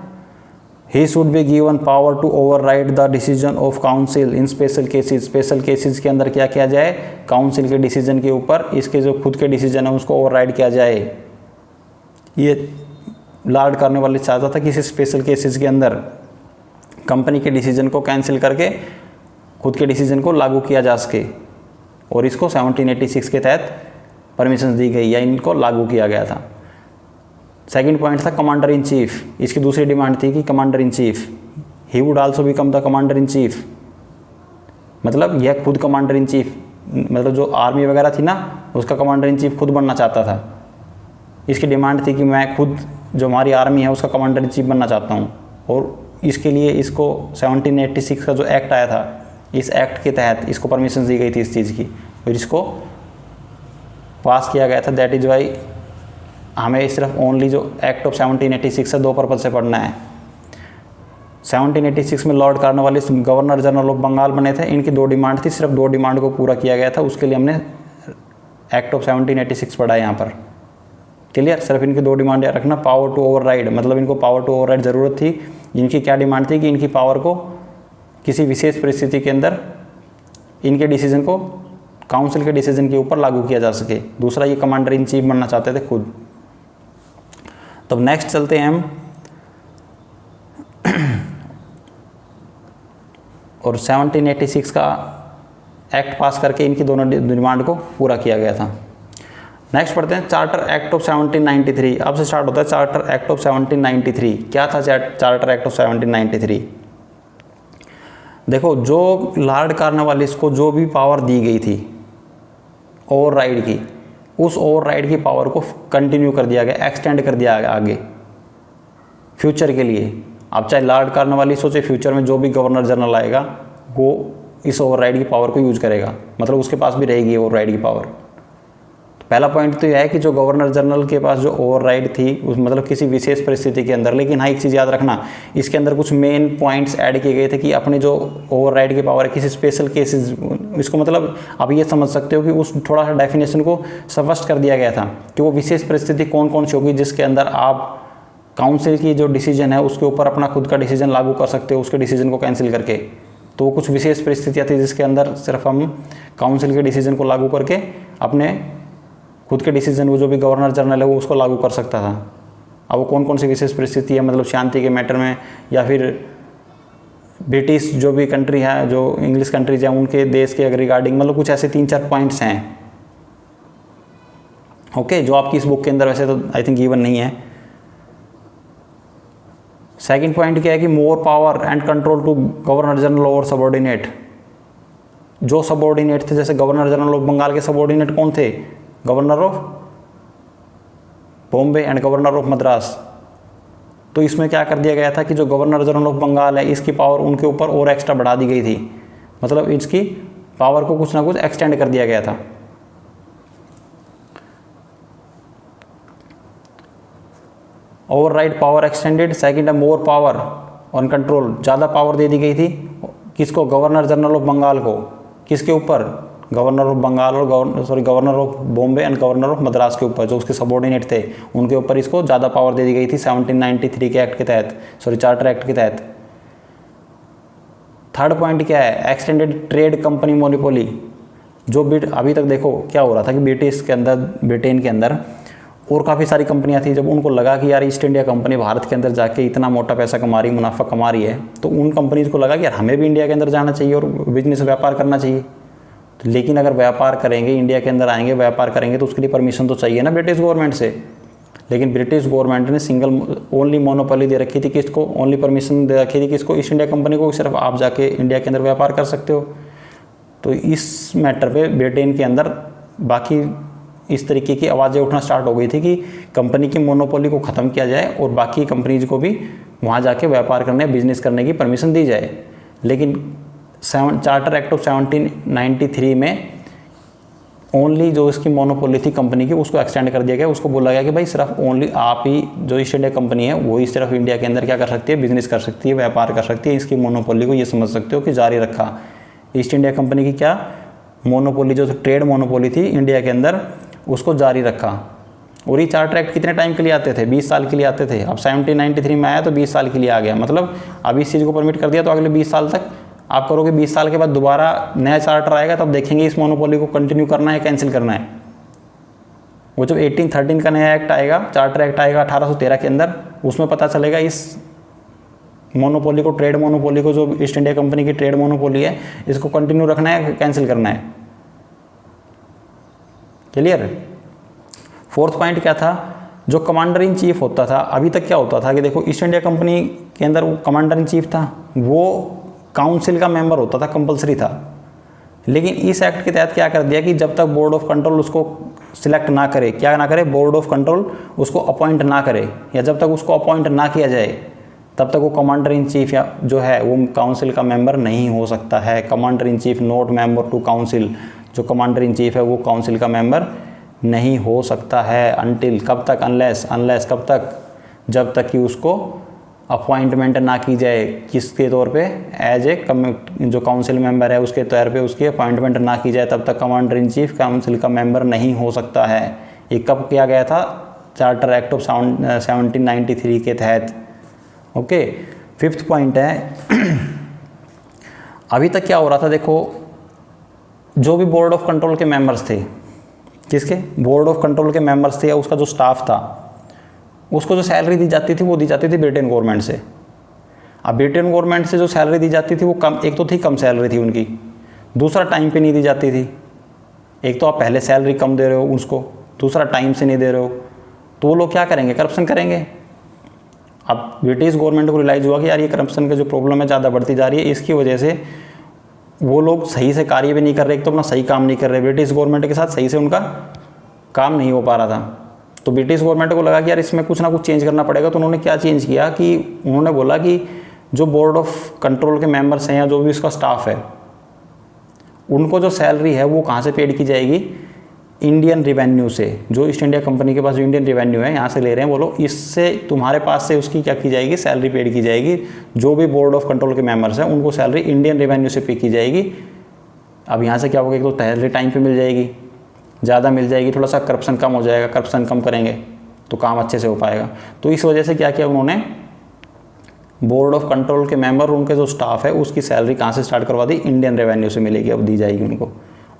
A: He should be given power to override the decision of council in special cases। Special cases के अंदर क्या किया जाए, काउंसिल के डिसीजन के ऊपर इसके जो खुद के डिसीजन है उसको ओवरराइड किया जाए। ये लॉर्ड कॉर्नवालिस चाहता था कि इस स्पेशल केसेस के अंदर कंपनी के डिसीजन को कैंसिल करके खुद के डिसीजन को लागू किया जा सके, और इसको 1786 के तहत परमिशन दी गई या इनको लागू किया गया था। सेकंड पॉइंट था कमांडर इन चीफ। इसकी दूसरी डिमांड थी कि commander in chief, he would also become the commander in chief, मतलब यह खुद कमांडर इन चीफ, मतलब जो आर्मी वगैरह थी ना उसका कमांडर इन चीफ खुद बनना चाहता था। इसकी डिमांड थी कि मैं खुद जो हमारी आर्मी है उसका कमांडर इन चीफ बनना चाहता हूँ, और इसके लिए इसको 1786 का जो एक्ट आया था, इस एक्ट के तहत इसको परमिशन दी गई थी इस चीज़ की, फिर इसको पास किया गया था। दैट इज़ वाई हमें सिर्फ ओनली जो एक्ट ऑफ 1786 है दो पर्पज से पढ़ना है। 1786 में lord Cornwallis governor general of Bengal बने थे, इनकी दो डिमांड थी, सिर्फ दो डिमांड को पूरा किया गया था, उसके लिए हमने एक्ट ऑफ 1786 पढ़ा है यहाँ पर। क्लियर, सिर्फ इनकी दो डिमांड याद रखना, पावर टू ओवरराइड, मतलब इनको पावर टू ओवरराइड ज़रूरत थी। इनकी क्या डिमांड थी कि इनकी पावर को किसी विशेष परिस्थिति के अंदर इनके डिसीजन को काउंसिल के डिसीजन के ऊपर लागू किया जा सके। दूसरा, ये कमांडर इन चीफ बनना चाहते थे खुद। तब नेक्स्ट चलते हैं हम, और 1786 का एक्ट पास करके इनकी दोनों डिमांड को पूरा किया गया था। नेक्स्ट पढ़ते हैं चार्टर एक्ट ऑफ 1793। अब से स्टार्ट होता है चार्टर एक्ट ऑफ 1793। क्या था चार्टर एक्ट ऑफ 1793? देखो, जो लॉर्ड कॉर्नवालिस को जो भी पावर दी गई थी ओवरराइड की, उस ओवरराइड की पावर को कंटिन्यू कर दिया गया, एक्सटेंड कर दिया गया आगे फ्यूचर के लिए। अब चाहे लॉर्ड कॉर्नवालिस हो, चाहे फ्यूचर में जो भी गवर्नर जनरल आएगा वो इस ओवरराइड की पावर को यूज करेगा, मतलब उसके पास भी रहेगी ओवरराइड की पावर। तो पहला पॉइंट तो यह है कि जो गवर्नर जनरल के पास जो ओवरराइड थी उस मतलब किसी विशेष परिस्थिति के अंदर, लेकिन हाँ एक चीज़ याद रखना, इसके अंदर कुछ मेन पॉइंट्स ऐड किए गए थे कि अपने जो ओवरराइड की पावर है किसी स्पेशल केसेस, इसको मतलब आप ये समझ सकते हो कि उस थोड़ा सा डेफिनेशन को स्पष्ट कर दिया गया था कि वो विशेष परिस्थिति कौन कौन सी होगी जिसके अंदर आप काउंसिल की जो डिसीजन है उसके ऊपर अपना खुद का डिसीजन लागू कर सकते हो, उसके डिसीजन को कैंसिल करके। तो वो कुछ विशेष परिस्थितियाँ थी जिसके अंदर सिर्फ हम काउंसिल के डिसीजन को लागू करके अपने खुद के डिसीजन, वो जो भी गवर्नर जनरल है वो उसको लागू कर सकता था। अब वो कौन कौन सी विशेष परिस्थिति है, मतलब शांति के मैटर में, या फिर ब्रिटिश जो भी कंट्री है, जो इंग्लिश कंट्रीज हैं उनके देश के रिगार्डिंग, मतलब कुछ ऐसे 3-4 पॉइंट्स हैं ओके, जो आपकी इस बुक के अंदर वैसे तो आई थिंक गिवन नहीं है। सेकंड पॉइंट क्या है कि more power and control to governor general over subordinate. जो सबॉर्डिनेट थे, जैसे गवर्नर जनरल ऑफ बंगाल के सबॉर्डिनेट कौन थे, governor of Bombay and governor of Madras. तो इसमें क्या कर दिया गया था कि जो गवर्नर जनरल ऑफ बंगाल है इसकी पावर उनके ऊपर और एक्स्ट्रा बढ़ा दी गई थी, मतलब इसकी पावर को कुछ ना कुछ एक्सटेंड कर दिया गया था। Override power extended. सेकंड है मोर पावर ऑन कंट्रोल, ज़्यादा पावर दे दी गई थी किसको, गवर्नर जनरल ऑफ बंगाल को। किसके ऊपर, गवर्नर ऑफ बंगाल और governor of Bombay and governor of Madras के ऊपर, जो उसके सबॉर्डिनेट थे उनके ऊपर इसको ज़्यादा पावर दे दी गई थी 1793 के एक्ट के तहत, चार्टर एक्ट के तहत। थर्ड पॉइंट क्या है, एक्सटेंडेड ट्रेड कंपनी मोनोपोली। जो अभी तक देखो क्या हो रहा था कि ब्रिटिश के अंदर, ब्रिटेन के अंदर और काफ़ी सारी कंपनियां थी, जब उनको लगा कि यार ईस्ट इंडिया कंपनी भारत के अंदर जाके इतना मोटा पैसा कमा रही, मुनाफा कमा रही है, तो उन कंपनीज को लगा कि यार हमें भी इंडिया के अंदर जाना चाहिए और बिजनेस व्यापार करना चाहिए। तो लेकिन अगर व्यापार करेंगे, इंडिया के अंदर आएंगे, व्यापार करेंगे, तो उसके लिए परमिशन तो चाहिए ना ब्रिटिश गवर्नमेंट से। लेकिन ब्रिटिश गवर्नमेंट ने सिंगल ओनली मोनोपोली दे रखी थी किसको, ओनली परमिशन दे रखी थी किसको, ईस्ट इंडिया कंपनी को, सिर्फ आप जाके इंडिया के अंदर व्यापार कर सकते हो। तो इस मैटर पे ब्रिटेन के अंदर बाकी इस तरीके की आवाज़ें उठना स्टार्ट हो गई थी कि कंपनी की मोनोपोली को ख़त्म किया जाए और बाकी कंपनीज को भी वहाँ जाके व्यापार करने, बिजनेस करने की परमिशन दी जाए। लेकिन चार्टर एक्ट ऑफ 1793 में ओनली जो इसकी मोनोपोली थी कंपनी की उसको एक्सटेंड कर दिया गया। उसको बोला गया कि भाई सिर्फ ओनली आप ही, जो ईस्ट इंडिया कंपनी है वही सिर्फ इंडिया के अंदर क्या कर सकती है, बिजनेस कर सकती है, व्यापार कर सकती है। इसकी मोनोपोली को ये समझ सकते हो कि जारी रखा। ईस्ट इंडिया कंपनी की क्या मोनोपोली, जो ट्रेड मोनोपोली थी इंडिया के अंदर, उसको जारी रखा। और ये चार्टर एक्ट कितने टाइम के लिए आते थे, 20 साल के लिए आते थे। अब 1793 में आया तो 20 साल के लिए आ गया, मतलब अब इस चीज़ को परमिट कर दिया तो अगले 20 साल तक आप करोगे। 20 साल के बाद दोबारा नया चार्टर आएगा, तब देखेंगे इस मोनोपोली को कंटिन्यू करना है, कैंसिल करना है। वो जब 1813 का नया एक्ट आएगा, चार्टर एक्ट आएगा 1813 के अंदर, उसमें पता चलेगा इस मोनोपोली को, ट्रेड मोनोपोली को, जो ईस्ट इंडिया कंपनी की ट्रेड मोनोपोली है, इसको कंटिन्यू रखना है, कैंसिल करना है। क्लियर। फोर्थ पॉइंट क्या था, जो कमांडर इन चीफ होता था, अभी तक क्या होता था कि देखो ईस्ट इंडिया कंपनी के अंदर वो कमांडर इन चीफ था, वो काउंसिल का मेंबर होता था, कंपलसरी था। लेकिन इस एक्ट के तहत क्या कर दिया कि जब तक बोर्ड ऑफ कंट्रोल उसको सिलेक्ट ना करे, क्या ना करे, बोर्ड ऑफ कंट्रोल उसको अपॉइंट ना करे, या जब तक उसको अपॉइंट ना किया जाए तब तक वो कमांडर इन चीफ या जो है वो काउंसिल का मेंबर नहीं हो सकता है। Commander in chief not member to council, जो कमांडर इन चीफ है वो काउंसिल का मेंबर नहीं हो सकता है। अनटिल, कब तक, अनलेस कब तक, जब तक कि उसको अपॉइंटमेंट ना की जाए, किसके तौर पे, एज ए जो काउंसिल मेंबर है उसके तौर पे उसकी अपॉइंटमेंट ना की जाए, तब तक कमांडर इन चीफ काउंसिल का मेंबर नहीं हो सकता है। ये कब किया गया था, चार्टर एक्ट ऑफ 1793 के तहत। ओके। फिफ्थ पॉइंट है अभी तक क्या हो रहा था, देखो जो भी बोर्ड ऑफ कंट्रोल के मेंबर्स थे, किसके, बोर्ड ऑफ कंट्रोल के मेंबर्स थे या उसका जो स्टाफ था, उसको जो सैलरी दी जाती थी वो दी जाती थी ब्रिटेन गवर्नमेंट से। अब ब्रिटेन गवर्नमेंट से जो सैलरी दी जाती थी वो कम, एक तो थी कम सैलरी थी उनकी, दूसरा टाइम पे नहीं दी जाती थी। एक तो आप पहले सैलरी कम दे रहे हो उसको, दूसरा टाइम से नहीं दे रहे हो, तो वो लोग क्या करेंगे, करप्शन करेंगे। अब ब्रिटिश गवर्नमेंट को रियलाइज़ हुआ कि यार ये करप्शन का जो प्रॉब्लम है ज़्यादा बढ़ती जा रही है, इसकी वजह से वो लोग सही से कार्य भी नहीं कर रहे, एक तो अपना सही काम नहीं कर रहे, ब्रिटिश गवर्नमेंट के साथ सही से उनका काम नहीं हो पा रहा था। तो ब्रिटिश गवर्नमेंट को लगा कि यार इसमें कुछ ना कुछ चेंज करना पड़ेगा। तो उन्होंने क्या चेंज किया कि उन्होंने बोला कि जो बोर्ड ऑफ कंट्रोल के मेंबर्स हैं या जो भी उसका स्टाफ है, उनको जो सैलरी है वो कहाँ से पेड की जाएगी, इंडियन रिवेन्यू से। जो ईस्ट इंडिया कंपनी के पास जो इंडियन रिवेन्यू है यहाँ से ले रहे हैं वो लोग, इससे तुम्हारे पास से उसकी क्या की जाएगी, सैलरी पेड की जाएगी। जो भी बोर्ड ऑफ कंट्रोल के मेंबर्स हैं उनको सैलरी इंडियन रिवेन्यू से पे की जाएगी। अब यहाँ से क्या होगा, एक तो सैलरी टाइम पे मिल जाएगी, ज़्यादा मिल जाएगी, थोड़ा सा करप्शन कम हो जाएगा, करप्शन कम करेंगे। तो काम अच्छे से हो पाएगा। तो इस वजह से क्या किया उन्होंने, बोर्ड ऑफ कंट्रोल के मेंबर, उनके जो स्टाफ है उसकी सैलरी कहाँ से स्टार्ट करवा दी, इंडियन रेवेन्यू से मिलेगी, अब दी जाएगी उनको।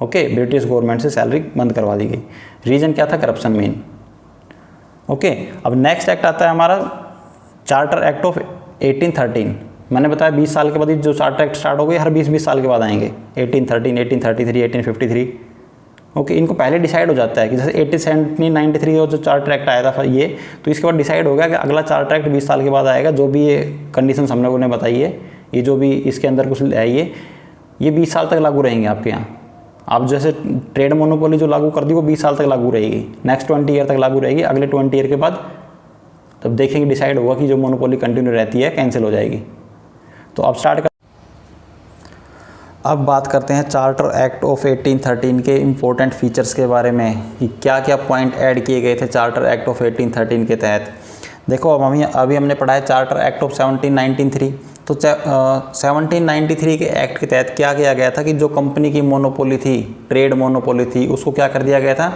A: ओके, ब्रिटिश गवर्नमेंट से सैलरी बंद करवा दी गई। रीजन क्या था, करप्शन मेन। ओके, अब नेक्स्ट एक्ट आता है हमारा चार्टर एक्ट ऑफ 1813। मैंने बताया 20 साल के बाद जो चार्टर एक्ट स्टार्ट हो गए, हर 20-20 साल के बाद आएंगे। 1813, 1833, 1853। ओके, इनको पहले डिसाइड हो जाता है कि जैसे 1893 जो चार्टर एक्ट आया था ये, तो इसके बाद डिसाइड हो गया कि अगला चार्टर एक्ट 20 साल के बाद आएगा। जो भी ये कंडीशंस हम लोगों ने बताई है, ये जो भी इसके अंदर कुछ है ये 20 साल तक लागू रहेंगे आपके यहाँ। आप जैसे ट्रेड मोनोपोली जो लागू कर दी वो 20 साल तक लागू रहेगी, नेक्स्ट 20 ईयर तक लागू रहेगी। अगले 20 ईयर के बाद तब देखेंगे, डिसाइड होगा कि जो मोनोपोली कंटिन्यू रहती है कैंसिल हो जाएगी। तो अब स्टार्ट कर, अब बात करते हैं चार्टर एक्ट ऑफ 1813 के इम्पोर्टेंट फीचर्स के बारे में कि क्या क्या पॉइंट ऐड किए गए थे चार्टर एक्ट ऑफ 1813 के तहत। देखो, अब अभी हमने पढ़ा है चार्टर एक्ट ऑफ 1793। तो 1793 के एक्ट के तहत क्या किया गया था कि जो कंपनी की मोनोपोली थी, ट्रेड मोनोपोली थी, उसको क्या कर दिया गया था,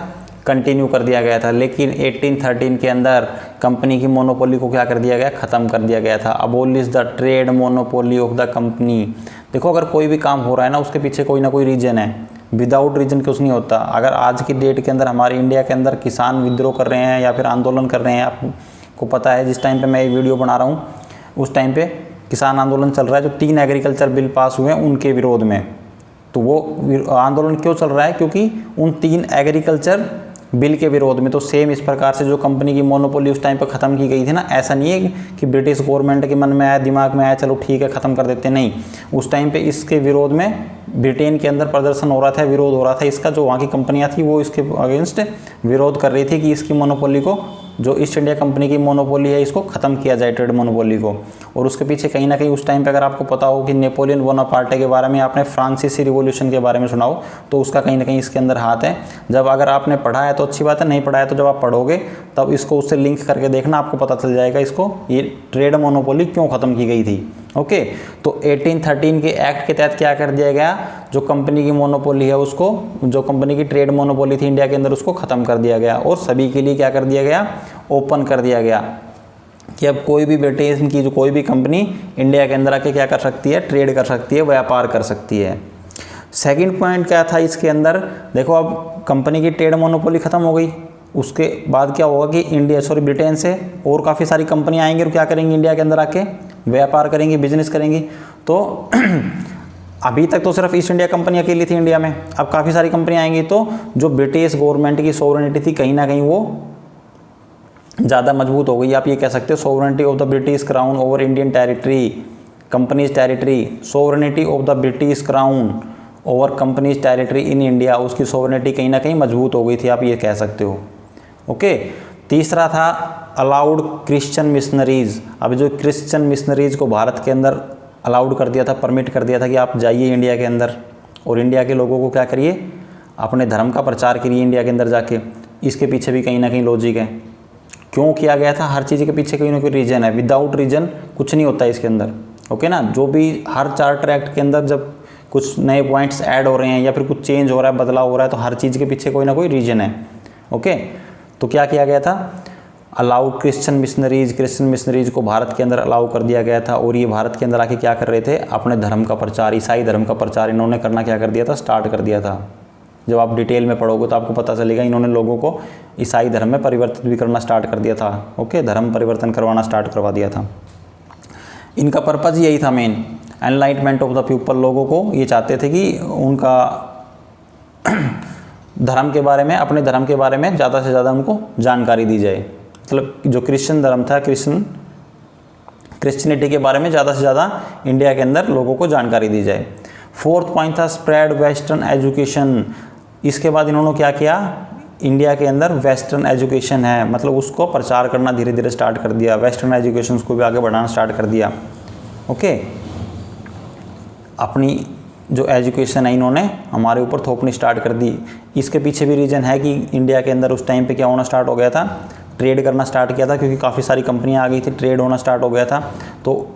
A: कंटिन्यू कर दिया गया था। लेकिन 1813 के अंदर कंपनी की मोनोपोली को क्या कर दिया गया, ख़त्म कर दिया गया था। Abolish the trade monopoly of the company. देखो, अगर कोई भी काम हो रहा है ना, उसके पीछे कोई ना कोई रीजन है, विदाउट रीजन कुछ नहीं होता। अगर आज की डेट के अंदर हमारे इंडिया के अंदर किसान विद्रोह कर रहे हैं या फिर आंदोलन कर रहे हैं, आपको पता है जिस टाइम पे मैं ये वीडियो बना रहा हूँ उस टाइम पे किसान आंदोलन चल रहा है, जो 3 एग्रीकल्चर बिल पास हुए हैं उनके विरोध में। तो वो आंदोलन क्यों चल रहा है, क्योंकि उन 3 एग्रीकल्चर बिल के विरोध में। तो सेम इस प्रकार से जो कंपनी की मोनोपोली उस टाइम पर ख़त्म की गई थी ना, ऐसा नहीं है कि ब्रिटिश गवर्नमेंट के मन में आया, दिमाग में आया, चलो ठीक है ख़त्म कर देते, नहीं। उस टाइम पे इसके विरोध में ब्रिटेन के अंदर प्रदर्शन हो रहा था, विरोध हो रहा था इसका। जो वहाँ की कंपनियाँ थी वो इसके अगेंस्ट विरोध कर रही थी कि इसकी मोनोपोली को, जो ईस्ट इंडिया कंपनी की मोनोपोली है, इसको ख़त्म किया जाए, ट्रेड मोनोपोली को। और उसके पीछे कहीं ना कहीं उस टाइम पे अगर आपको पता हो कि नेपोलियन बोनापार्टे के बारे में, आपने फ्रांसीसी रिवॉल्यूशन के बारे में सुना हो, तो उसका कहीं ना कहीं इसके अंदर हाथ है। जब अगर आपने पढ़ा है तो अच्छी बात है, नहीं पढ़ा है तो जब आप पढ़ोगे तब इसको उससे लिंक करके देखना, आपको पता चल जाएगा इसको ये ट्रेड मोनोपोली क्यों ख़त्म की गई थी। ओके, तो 1813 के एक्ट के तहत क्या कर दिया गया, जो कंपनी की मोनोपोली है उसको, जो कंपनी की ट्रेड मोनोपोली थी इंडिया के अंदर, उसको ख़त्म कर दिया गया और सभी के लिए क्या कर दिया गया, ओपन कर दिया गया कि अब कोई भी ब्रिटेन की जो कोई भी कंपनी इंडिया के अंदर आके क्या कर सकती है, ट्रेड कर सकती है, व्यापार कर सकती है। सेकंड पॉइंट क्या था इसके अंदर, देखो अब कंपनी की ट्रेड मोनोपोली ख़त्म हो गई, उसके बाद क्या होगा कि ब्रिटेन से और काफ़ी सारी कंपनियाँ आएंगी और क्या करेंगी, इंडिया के अंदर आके व्यापार करेंगी, बिजनेस करेंगी। तो अभी तक तो सिर्फ ईस्ट इंडिया कंपनी अकेली थी इंडिया में, अब काफ़ी सारी कंपनियाँ आएंगी। तो जो ब्रिटिश गवर्नमेंट की सोवरेनिटी थी कहीं ना कहीं वो ज़्यादा मजबूत हो गई। आप ये कह सकते हो sovereignty of the British crown over Indian territory, companies territory, sovereignty of the British crown over companies territory in India, उसकी सोवरेनिटी कहीं ना कहीं मजबूत हो गई थी, आप ये कह सकते हो। ओके, तीसरा था अलाउड क्रिश्चियन मिशनरीज़। अब जो क्रिश्चियन मिशनरीज़ को भारत के अंदर अलाउड कर दिया था, परमिट कर दिया था कि आप जाइए इंडिया के अंदर और इंडिया के लोगों को क्या करिए, अपने धर्म का प्रचार करिए इंडिया के अंदर जाके। इसके पीछे भी कहीं ना कहीं लॉजिक है, क्यों किया गया था, हर चीज़ के पीछे कोई ना कोई रीज़न है। विदाउट रीज़न कुछ नहीं होता है इसके अंदर। ओके ना, जो भी हर चार्टर एक्ट के अंदर जब कुछ नए पॉइंट्स ऐड हो रहे हैं या फिर कुछ चेंज हो रहा है, बदलाव हो रहा है, तो हर चीज़ के पीछे कोई ना कोई रीज़न है। ओके, तो क्या किया गया था, अलाउड क्रिश्चियन मिशनरीज़ को भारत के अंदर अलाउ कर दिया गया था। और ये भारत के अंदर आके क्या कर रहे थे, अपने धर्म का प्रचार, ईसाई धर्म का प्रचार इन्होंने करना क्या कर दिया था, स्टार्ट कर दिया था। जब आप डिटेल में पढ़ोगे तो आपको पता चलेगा इन्होंने लोगों को ईसाई धर्म में परिवर्तित भी करना स्टार्ट कर दिया था। ओके, धर्म परिवर्तन करवाना स्टार्ट करवा दिया था। इनका पर्पज़ यही था main, enlightenment of the people. लोगों को ये चाहते थे कि उनका धर्म के बारे में, अपने धर्म के बारे में ज़्यादा से ज़्यादा उनको जानकारी दी जाए। मतलब जो क्रिश्चियन धर्म था, क्रिश्चियनिटी के बारे में ज़्यादा से ज़्यादा इंडिया के अंदर लोगों को जानकारी दी जाए। फोर्थ पॉइंट था स्प्रेड वेस्टर्न एजुकेशन। इसके बाद इन्होंने क्या किया, इंडिया के अंदर वेस्टर्न एजुकेशन है, मतलब उसको प्रचार करना धीरे धीरे स्टार्ट कर दिया, वेस्टर्न एजुकेशन को भी आगे बढ़ाना स्टार्ट कर दिया। ओके, अपनी जो एजुकेशन है इन्होंने हमारे ऊपर थोपनी स्टार्ट कर दी। इसके पीछे भी रीज़न है कि इंडिया के अंदर उस टाइम पे क्या होना स्टार्ट हो गया था, ट्रेड करना स्टार्ट किया था, क्योंकि काफ़ी सारी कंपनियां आ गई थी, ट्रेड होना स्टार्ट हो गया था। तो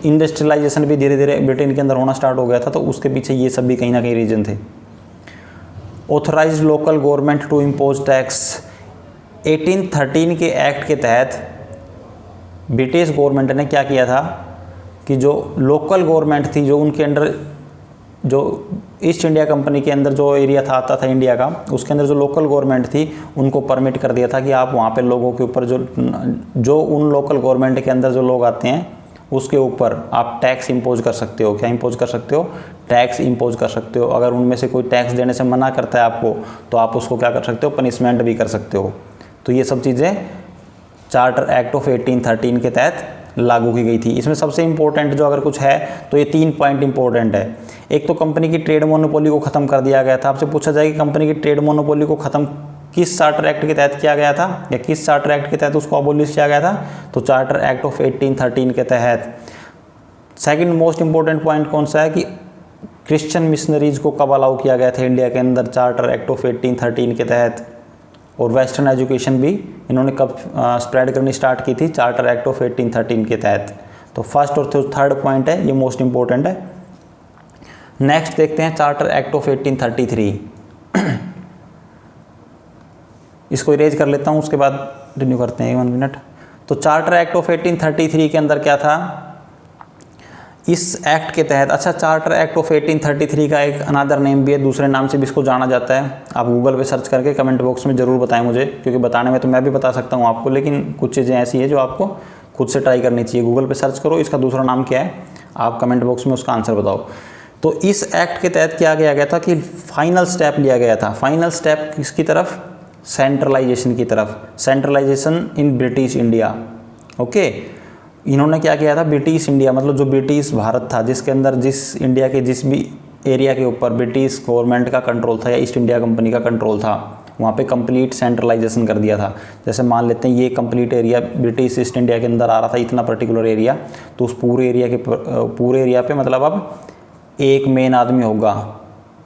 A: इंडस्ट्रियलाइजेशन भी धीरे धीरे ब्रिटेन के अंदर होना स्टार्ट हो गया था। तो उसके पीछे ये सब भी कहीं ना कहीं रीज़न थे। Authorised local government to impose tax. 1813 के एक्ट के तहत ब्रिटिश गवर्नमेंट ने क्या किया था कि जो लोकल गवर्नमेंट थी, जो उनके अंडर, जो ईस्ट इंडिया कंपनी के अंदर जो एरिया था आता था इंडिया का, उसके अंदर जो लोकल गवर्नमेंट थी उनको परमिट कर दिया था कि आप वहाँ पे लोगों के ऊपर जो उन लोकल गवर्नमेंट के अंदर जो लोग आते हैं उसके ऊपर आप टैक्स इंपोज कर सकते हो। क्या इंपोज कर सकते हो? टैक्स इंपोज कर सकते हो। अगर उनमें से कोई टैक्स देने से मना करता है आपको, तो आप उसको क्या कर सकते हो? पनिशमेंट भी कर सकते हो। तो ये सब चीज़ें चार्टर एक्ट ऑफ 1813 के तहत लागू की गई थी। इसमें सबसे इंपॉर्टेंट जो अगर कुछ है तो ये 3 पॉइंट इंपॉर्टेंट है। एक तो कंपनी की ट्रेड मोनोपोली को ख़त्म कर दिया गया था। आपसे पूछा जाए कि कंपनी की ट्रेड मोनोपोली को ख़त्म किस चार्टर एक्ट के तहत किया गया था, या किस चार्टर एक्ट के तहत उसको अबोलिश किया गया था? तो चार्टर एक्ट ऑफ 1813 के तहत। सेकंड मोस्ट इंपॉर्टेंट पॉइंट कौन सा है कि क्रिश्चियन मिशनरीज को कब अलाउ किया गया था इंडिया के अंदर? चार्टर एक्ट ऑफ 1813 के तहत। और वेस्टर्न एजुकेशन भी इन्होंने कब स्प्रेड करनी स्टार्ट की थी? चार्टर एक्ट ऑफ 1813 के तहत। तो फर्स्ट और थर्ड पॉइंट है, ये मोस्ट इंपॉर्टेंट है। नेक्स्ट देखते हैं चार्टर एक्ट ऑफ 1833। इसको इरेज कर लेता हूँ, उसके बाद रिन्यू करते हैं 1 मिनट। तो चार्टर एक्ट ऑफ 1833 के अंदर क्या था? इस एक्ट के तहत, अच्छा, चार्टर एक्ट ऑफ 1833 का एक अनदर नेम भी है, दूसरे नाम से भी इसको जाना जाता है। आप गूगल पे सर्च करके कमेंट बॉक्स में ज़रूर बताएं मुझे, क्योंकि बताने में तो मैं भी बता सकता हूँ आपको, लेकिन कुछ चीज़ें ऐसी है जो आपको खुद से ट्राई करनी चाहिए। गूगल पे सर्च करो इसका दूसरा नाम क्या है, आप कमेंट बॉक्स में उसका आंसर बताओ। तो इस एक्ट के तहत क्या किया गया था कि फाइनल स्टेप लिया गया था। फाइनल स्टेप किसकी तरफ? सेंट्रलाइजेशन की तरफ। Centralisation in British India. Okay, इन्होंने क्या किया था? ब्रिटिश इंडिया मतलब जो ब्रिटिश भारत था, जिसके अंदर जिस इंडिया के जिस भी एरिया के ऊपर ब्रिटिश गवर्नमेंट का कंट्रोल था या ईस्ट इंडिया कंपनी का कंट्रोल था, वहाँ पे कंप्लीट सेंट्रलाइजेशन कर दिया था। जैसे मान लेते हैं ये complete area British east India के अंदर आ रहा था, इतना पर्टिकुलर एरिया, तो उस पूरे एरिया पे मतलब अब एक मेन आदमी होगा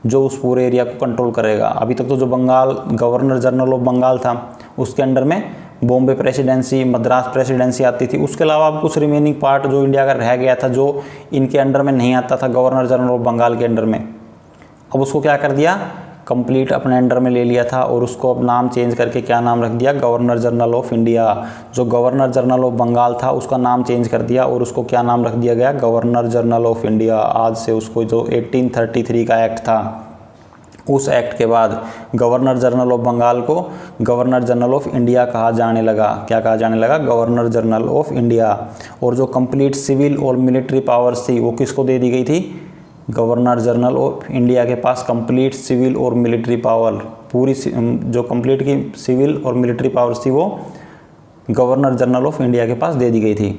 A: जो उस पूरे एरिया को कंट्रोल करेगा। अभी तक तो जो Bengal governor general of Bengal था, उसके अंडर में बॉम्बे प्रेसिडेंसी, मद्रास प्रेसिडेंसी आती थी। उसके अलावा अब कुछ रिमेनिंग पार्ट जो इंडिया का रह गया था, जो इनके अंडर में नहीं आता था गवर्नर जनरल ऑफ बंगाल के अंडर में, अब उसको क्या कर दिया? कंप्लीट अपने अंडर में ले लिया था, और उसको अब नाम चेंज करके क्या नाम रख दिया? Governor general of India. जो गवर्नर जनरल ऑफ बंगाल था उसका नाम चेंज कर दिया, और उसको क्या नाम रख दिया गया? Governor general of India. आज से उसको जो 1833 का एक्ट था, उस एक्ट के बाद गवर्नर जनरल ऑफ बंगाल को गवर्नर जनरल ऑफ इंडिया कहा जाने लगा। क्या कहा जाने लगा? Governor general of India. और जो कंप्लीट सिविल और मिलिट्री पावर्स थी वो किसको दे दी गई थी? गवर्नर जनरल ऑफ इंडिया के पास कंप्लीट सिविल और मिलिट्री पावर, पूरी जो कंप्लीट की सिविल और मिलिट्री पावर्स थी वो गवर्नर जनरल ऑफ इंडिया के पास दे दी गई थी।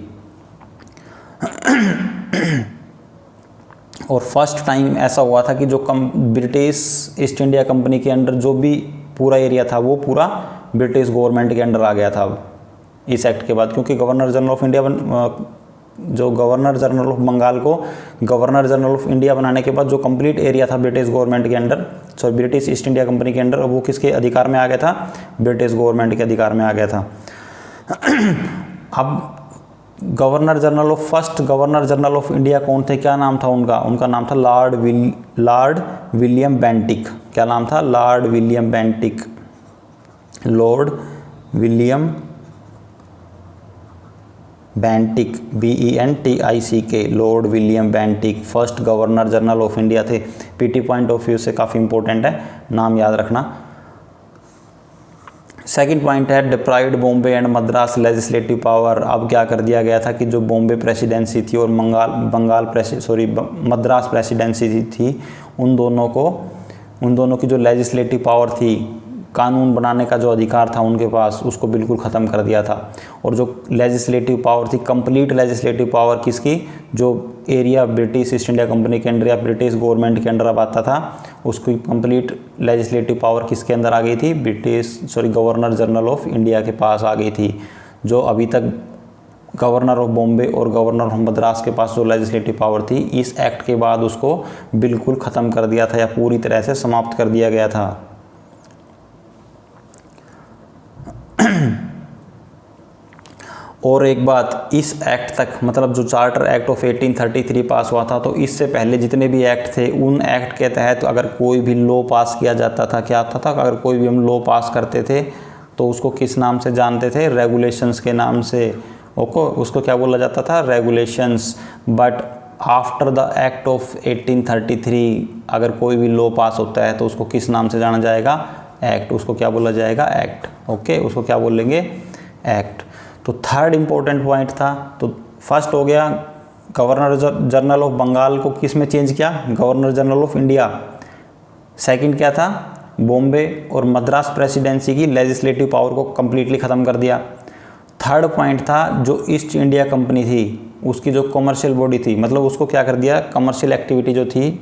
A: और फर्स्ट टाइम ऐसा हुआ था कि जो ब्रिटिश ईस्ट इंडिया कंपनी के अंडर जो भी पूरा एरिया था वो पूरा ब्रिटिश गवर्नमेंट के अंडर आ गया था इस एक्ट के बाद, क्योंकि गवर्नर जनरल ऑफ इंडिया जो गवर्नर जनरल ऑफ बंगाल को गवर्नर जनरल ऑफ इंडिया बनाने के बाद जो कंप्लीट एरिया था ब्रिटिश गवर्नमेंट के under, sorry British east India company के अंडर, वो किसके अधिकार में आ गया था? ब्रिटिश गवर्नमेंट के अधिकार में आ गया था। अब गवर्नर जनरल ऑफ इंडिया कौन थे? क्या नाम था उनका? उनका नाम था लॉर्ड विलियम बेंटिक। क्या नाम था? Lord William Bentinck. Lord William Bentinck, BENTICK, Lord William Bentinck first governor general of India थे। पीटी पॉइंट ऑफ व्यू से काफ़ी इंपॉर्टेंट है, नाम याद रखना। सेकंड पॉइंट है deprived Bombay and Madras legislative power. अब क्या कर दिया गया था कि जो बॉम्बे प्रेसिडेंसी थी और मद्रास प्रेसिडेंसी थी, उन दोनों की जो लेजिस्लेटिव पावर थी, कानून बनाने का जो अधिकार था उनके पास, उसको बिल्कुल ख़त्म कर दिया था। और जो लेजिस्लेटिव पावर थी, कंप्लीट लेजिस्लेटिव पावर किसकी? जो area British east India company के अंडर या ब्रिटिश गवर्नमेंट के अंडर अब आता था, उसकी कंप्लीट लेजिस्लेटिव पावर किसके अंदर आ गई थी? गवर्नर जनरल ऑफ इंडिया के पास आ गई थी। जो अभी तक गवर्नर ऑफ बॉम्बे और गवर्नर ऑफ मद्रास के पास जो लेजिस्लेटिव पावर थी, इस एक्ट के बाद उसको बिल्कुल ख़त्म कर दिया था या पूरी तरह से समाप्त कर दिया गया था। और एक बात, इस एक्ट तक मतलब जो चार्टर एक्ट ऑफ 1833 पास हुआ था, तो इससे पहले जितने भी एक्ट थे, उन एक्ट के तहत अगर कोई भी लॉ पास किया जाता था, क्या आता था? अगर कोई भी हम लॉ पास करते थे तो उसको किस नाम से जानते थे? रेगुलेशंस के नाम से। ओके, उसको क्या बोला जाता था? Regulations. But after the act of 1833 अगर कोई भी लॉ पास होता है तो उसको किस नाम से जाना जाएगा? एक्ट। उसको क्या बोला जाएगा? एक्ट। ओके, उसको क्या बोलेंगे? एक्ट। तो थर्ड इंपॉर्टेंट पॉइंट था, तो फर्स्ट हो गया गवर्नर जनरल ऑफ बंगाल को किस में चेंज किया? Governor general of India. Second क्या था? बॉम्बे और मद्रास प्रेसिडेंसी की लेजिस्लेटिव पावर को कंप्लीटली ख़त्म कर दिया। थर्ड पॉइंट था जो ईस्ट इंडिया कंपनी थी उसकी जो कमर्शियल बॉडी थी, मतलब उसको क्या कर दिया? कमर्शियल एक्टिविटी जो थी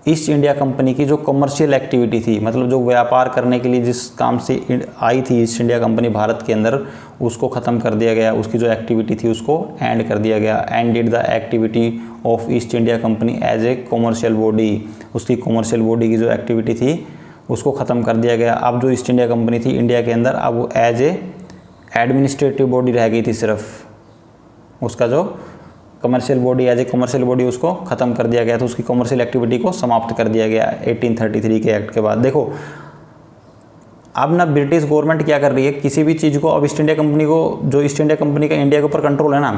A: ईस्ट इंडिया कंपनी की, जो कमर्शियल एक्टिविटी थी, मतलब जो व्यापार करने के लिए जिस काम से आई थी ईस्ट इंडिया कंपनी भारत के अंदर, उसको ख़त्म कर दिया गया। उसकी जो एक्टिविटी थी उसको एंड कर दिया गया। Ended the activity of East India company as a commercial body. उसकी कमर्शियल बॉडी की जो एक्टिविटी थी उसको ख़त्म कर दिया गया। अब जो ईस्ट इंडिया कंपनी थी इंडिया के अंदर, अब वो एज ए एडमिनिस्ट्रेटिव बॉडी रह गई थी सिर्फ। उसका जो commercial body, as a commercial body उसको ख़त्म कर दिया गया। तो उसकी कमर्शियल एक्टिविटी को समाप्त कर दिया गया 1833 के एक्ट के बाद। देखो अब ना ब्रिटिश गवर्नमेंट क्या कर रही है, किसी भी चीज़ को, अब ईस्ट इंडिया कंपनी को, जो ईस्ट इंडिया कंपनी का इंडिया के ऊपर कंट्रोल है ना,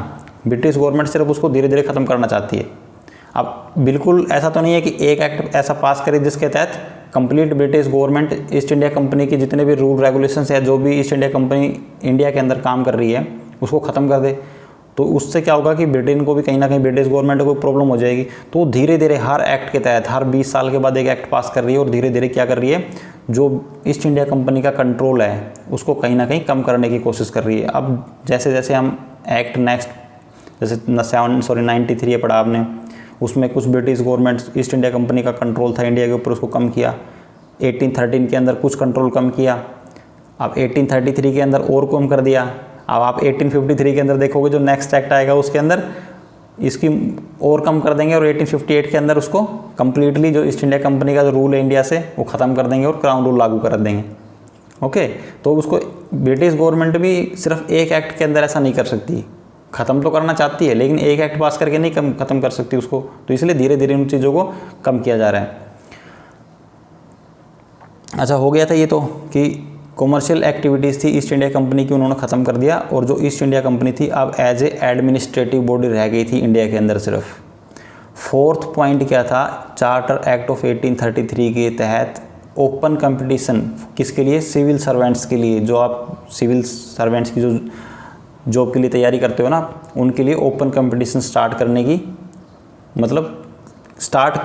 A: ब्रिटिश गवर्नमेंट सिर्फ उसको धीरे धीरे ख़त्म करना चाहती है। अब बिल्कुल ऐसा तो नहीं है कि एक एक्ट ऐसा पास करे जिसके तहत complete British government east India company के जितने भी रूल रेगुलेशंस है, जो भी ईस्ट इंडिया कंपनी इंडिया के अंदर काम कर रही है, उसको ख़त्म कर दे। तो उससे क्या होगा कि ब्रिटेन को भी कहीं ना कहीं, ब्रिटिश गवर्नमेंट को प्रॉब्लम हो जाएगी। तो धीरे धीरे हर एक्ट के तहत हर 20 साल के बाद एक एक्ट पास कर रही है और धीरे धीरे क्या कर रही है, जो ईस्ट इंडिया कंपनी का कंट्रोल है उसको कहीं ना कहीं कम करने की कोशिश कर रही है। अब जैसे जैसे हम एक्ट नेक्स्ट, जैसे 93 है पढ़ा आपने, उसमें कुछ British government east India company का कंट्रोल था इंडिया के ऊपर, उसको कम किया। 1813 के अंदर कुछ कंट्रोल कम किया। अब 1833 के अंदर और कम कर दिया। अब आप 1853 के अंदर देखोगे जो नेक्स्ट एक्ट आएगा उसके अंदर इसकी और कम कर देंगे, और 1858 के अंदर उसको कंप्लीटली जो ईस्ट इंडिया कंपनी का जो रूल है इंडिया से वो ख़त्म कर देंगे और क्राउन रूल लागू कर देंगे। ओके, तो उसको ब्रिटिश गवर्नमेंट भी सिर्फ एक एक्ट के अंदर ऐसा नहीं कर सकती, ख़त्म तो करना चाहती है लेकिन एक एक्ट पास करके नहीं ख़त्म कर सकती उसको। तो इसलिए धीरे धीरे उन चीज़ों को कम किया जा रहा है। अच्छा, हो गया था ये तो कि कॉमर्शियल एक्टिविटीज़ थी ईस्ट इंडिया कंपनी की, उन्होंने ख़त्म कर दिया, और जो ईस्ट इंडिया कंपनी थी अब एज ए एडमिनिस्ट्रेटिव बॉडी रह गई थी इंडिया के अंदर सिर्फ। फोर्थ पॉइंट क्या था? चार्टर एक्ट ऑफ 1833 के तहत ओपन कंपटीशन किसके लिए? सिविल सर्वेंट्स के लिए। जो आप सिविल सर्वेंट्स की जो जॉब के लिए तैयारी करते हो ना, उनके लिए ओपन कंपटीशन स्टार्ट करने की, मतलब स्टार्ट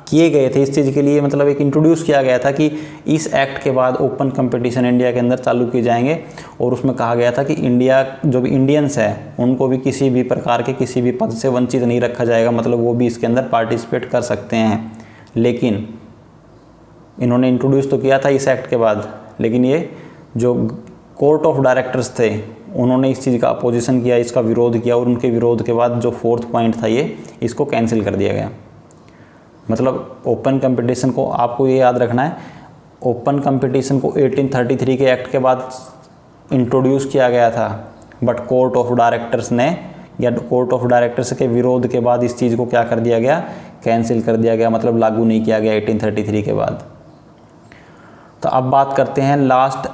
A: किए गए थे इस चीज़ के लिए, मतलब एक इंट्रोड्यूस किया गया था कि इस एक्ट के बाद ओपन कंपटीशन इंडिया के अंदर चालू किए जाएंगे। और उसमें कहा गया था कि इंडिया जो भी इंडियंस हैं उनको भी किसी भी प्रकार के किसी भी पद से वंचित नहीं रखा जाएगा, मतलब वो भी इसके अंदर पार्टिसिपेट कर सकते हैं। लेकिन इन्होंने इंट्रोड्यूस तो किया था इस एक्ट के बाद, लेकिन ये जो कोर्ट ऑफ डायरेक्टर्स थे उन्होंने इस चीज़ का अपोजिशन किया, इसका विरोध किया, और उनके विरोध के बाद जो फोर्थ पॉइंट था ये इसको कैंसिल कर दिया गया। मतलब ओपन कंपटीशन को आपको ये याद रखना है, ओपन कंपटीशन को 1833 के एक्ट के बाद इंट्रोड्यूस किया गया था, बट कोर्ट ऑफ डायरेक्टर्स ने, या कोर्ट ऑफ डायरेक्टर्स के विरोध के बाद इस चीज़ को क्या कर दिया गया? कैंसिल कर दिया गया, मतलब लागू नहीं किया गया 1833 के बाद। तो अब बात करते हैं लास्ट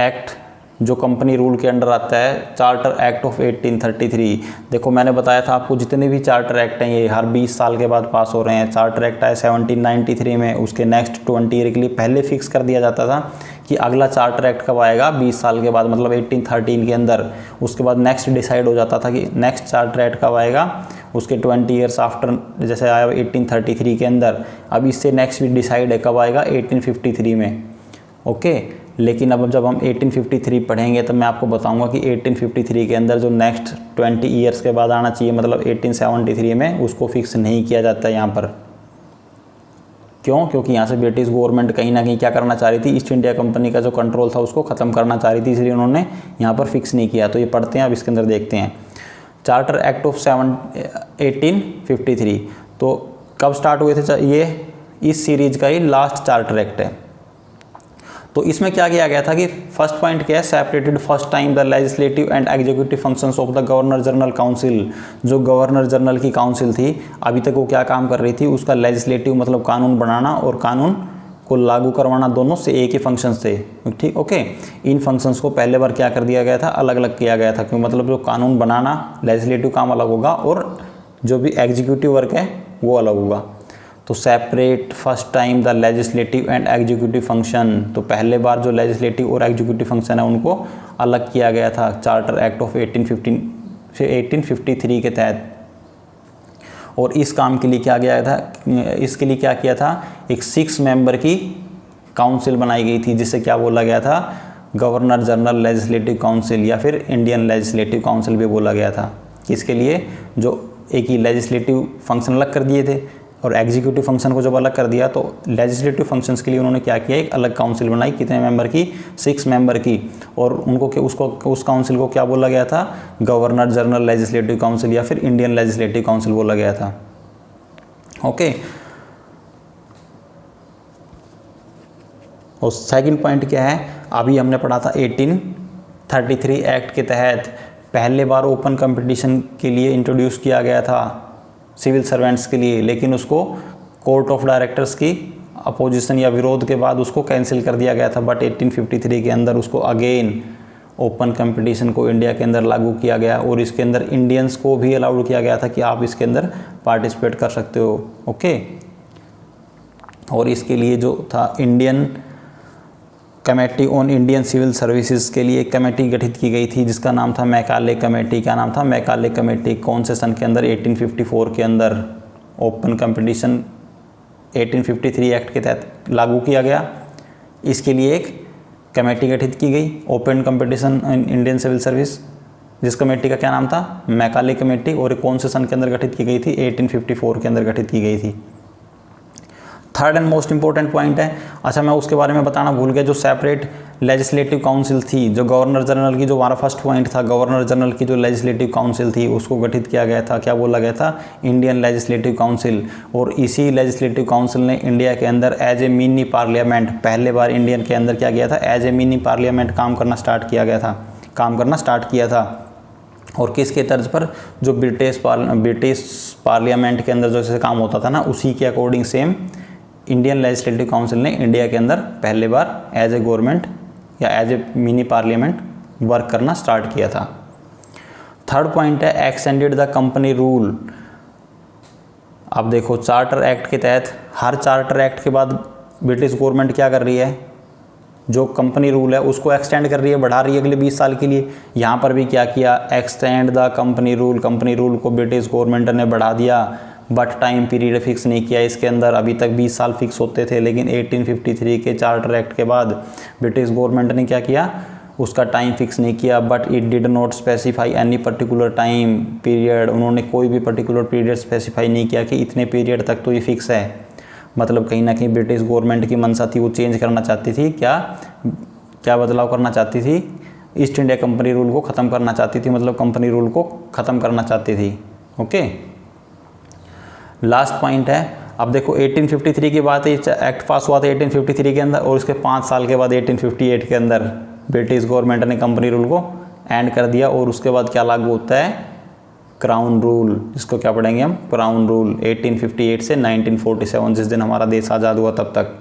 A: एक्ट जो कंपनी रूल के अंडर आता है, चार्टर एक्ट ऑफ 1833। देखो मैंने बताया था आपको जितने भी चार्टर एक्ट हैं ये हर 20 साल के बाद पास हो रहे हैं। चार्टर एक्ट आया 1793 में, उसके नेक्स्ट 20 ईयर के लिए पहले फिक्स कर दिया जाता था कि अगला चार्टर एक्ट कब आएगा, 20 साल के बाद, मतलब 1813 के अंदर। उसके बाद नेक्स्ट डिसाइड हो जाता था कि नेक्स्ट चार्टर एक्ट कब आएगा, उसके 20 ईयर्स आफ्टर, जैसे आया 1833 के अंदर। अब इससे नेक्स्ट भी डिसाइड है कब आएगा, 1853 में। ओके, लेकिन अब जब हम 1853 पढ़ेंगे तब मैं आपको बताऊंगा कि 1853 के अंदर जो नेक्स्ट 20 ईयर्स के बाद आना चाहिए, मतलब 1873 में, उसको फिक्स नहीं किया जाता है यहाँ पर। क्यों? क्योंकि यहाँ से ब्रिटिश गवर्नमेंट कहीं ना कहीं क्या करना चाह रही थी, ईस्ट इंडिया कंपनी का जो कंट्रोल था उसको ख़त्म करना चाह रही थी, इसलिए उन्होंने यहाँ पर फिक्स नहीं किया। तो ये पढ़ते हैं, अब इसके अंदर देखते हैं चार्टर एक्ट ऑफ 1853। तो कब स्टार्ट हुए थे ये? इस सीरीज का ही लास्ट चार्टर एक्ट है। तो इसमें क्या किया गया था कि फर्स्ट पॉइंट क्या है, separated first time the legislative and executive functions of the governor general council. जो गवर्नर जनरल की काउंसिल थी अभी तक वो क्या काम कर रही थी, उसका लेजिस्लेटिव मतलब कानून बनाना और कानून को लागू करवाना दोनों से एक ही फंक्शंस थे, ठीक, ओके। इन फंक्शंस को पहले बार क्या कर दिया गया था, अलग अलग किया गया था, क्यों, मतलब जो कानून बनाना लेजिस्लेटिव काम अलग होगा और जो भी एग्जीक्यूटिव वर्क है वो अलग होगा। तो separate first time the legislative and executive function, तो पहले बार जो लेजिस्लेटिव और एग्जीक्यूटिव फंक्शन है उनको अलग किया गया था चार्टर एक्ट ऑफ 1853 के तहत। और इस काम के लिए क्या गया था, इसके लिए क्या किया था, एक 6 मेंबर की काउंसिल बनाई गई थी, जिसे क्या बोला गया था, गवर्नर जनरल लेजिस्लेटिव काउंसिल या फिर इंडियन लेजिस्लेटिव काउंसिल भी बोला गया था। किसके लिए, जो एक ही लेजिस्लेटिव फंक्शन अलग कर दिए थे और एग्जीक्यूटिव फंक्शन को जब अलग कर दिया तो लेजिस्लेटिव फंक्शंस के लिए उन्होंने क्या किया, एक अलग काउंसिल बनाई, कितने मेंबर की, 6 मेंबर की। और उनको उस काउंसिल को क्या बोला गया था, गवर्नर जनरल लेजिस्लेटिव काउंसिल या फिर इंडियन लेजिस्लेटिव काउंसिल बोला गया था, ओके। और सेकंड पॉइंट क्या है, अभी हमने पढ़ा था 1833 एक्ट के तहत पहले बार ओपन कंपटीशन के लिए इंट्रोड्यूस किया गया था सिविल सर्वेंट्स के लिए, लेकिन उसको कोर्ट ऑफ डायरेक्टर्स की अपोजिशन या विरोध के बाद उसको कैंसिल कर दिया गया था। बट 1853 के अंदर उसको अगेन ओपन कंपटीशन को इंडिया के अंदर लागू किया गया और इसके अंदर इंडियंस को भी अलाउड किया गया था कि आप इसके अंदर पार्टिसिपेट कर सकते हो, ओके। और इसके लिए जो था Indian committee on Indian civil services के लिए एक कमेटी गठित की गई थी जिसका नाम था मैकाले कमेटी। क्या नाम था, मैकाले कमेटी। कौन से सन के अंदर, 1854 के अंदर ओपन कंपटीशन 1853 एक्ट के तहत लागू किया गया। इसके लिए एक कमेटी गठित की गई, open competition in Indian civil service, जिस कमेटी का क्या नाम था, मैकाले कमेटी। और कौन से सन के अंदर गठित की गई थी, 1854 के अंदर गठित की गई थी। Third and most important point है, अच्छा मैं उसके बारे में बताना भूल गया, जो सेपरेट लेजिस्लेटिव काउंसिल थी, जो गवर्नर जनरल की, जो हमारा फर्स्ट पॉइंट था, गवर्नर जनरल की जो लेजिस्लेटिव काउंसिल थी उसको गठित किया गया था, क्या बोला गया था, इंडियन लेजिस्लेटिव काउंसिल। और इसी लेजिस्लेटिव काउंसिल ने इंडिया के अंदर एज ए मिनी पार्लियामेंट, पहले बार इंडियन के अंदर क्या किया था, एज ए मिनी पार्लियामेंट काम करना स्टार्ट किया था। और किसके तर्ज पर, जो ब्रिटिश पार्लियामेंट के अंदर जो जैसे काम होता था ना, उसी के according same Indian legislative council ने इंडिया के अंदर पहले बार एज ए गवर्नमेंट या as a mini parliament work करना स्टार्ट किया था। थर्ड पॉइंट है, एक्सटेंडेड द कंपनी रूल। अब देखो चार्टर एक्ट के तहत, हर चार्टर एक्ट के बाद ब्रिटिश गवर्नमेंट क्या कर रही है, जो कंपनी रूल है उसको एक्सटेंड कर रही है, बढ़ा रही है अगले 20 साल के लिए। यहाँ पर भी क्या किया, extend the company rule, company rule को ब्रिटिश गवर्नमेंट ने बढ़ा दिया, बट टाइम पीरियड फिक्स नहीं किया इसके अंदर। अभी तक 20 साल फिक्स होते थे, लेकिन 1853 के चार्टर एक्ट के बाद ब्रिटिश गवर्नमेंट ने क्या किया, उसका टाइम फिक्स नहीं किया। But it did not specify any particular time period, उन्होंने कोई भी पर्टिकुलर पीरियड स्पेसिफाई नहीं किया कि इतने पीरियड तक तो ये फिक्स है। मतलब कहीं ना कहीं ब्रिटिश गवर्नमेंट की मंशा थी, वो चेंज करना चाहती थी, क्या बदलाव करना चाहती थी, ईस्ट इंडिया कंपनी रूल को ख़त्म करना चाहती थी, मतलब कंपनी रूल को ख़त्म करना चाहती थी, ओके। लास्ट पॉइंट है, अब देखो 1853 की बात है, एक्ट पास हुआ था 1853 के अंदर, और इसके 5 साल के बाद 1858 के अंदर ब्रिटिश गवर्नमेंट ने कंपनी रूल को एंड कर दिया। और उसके बाद क्या लागू होता है, क्राउन रूल, जिसको क्या पढ़ेंगे हम, क्राउन रूल 1858 से 1947, जिस दिन हमारा देश आज़ाद हुआ तब तक,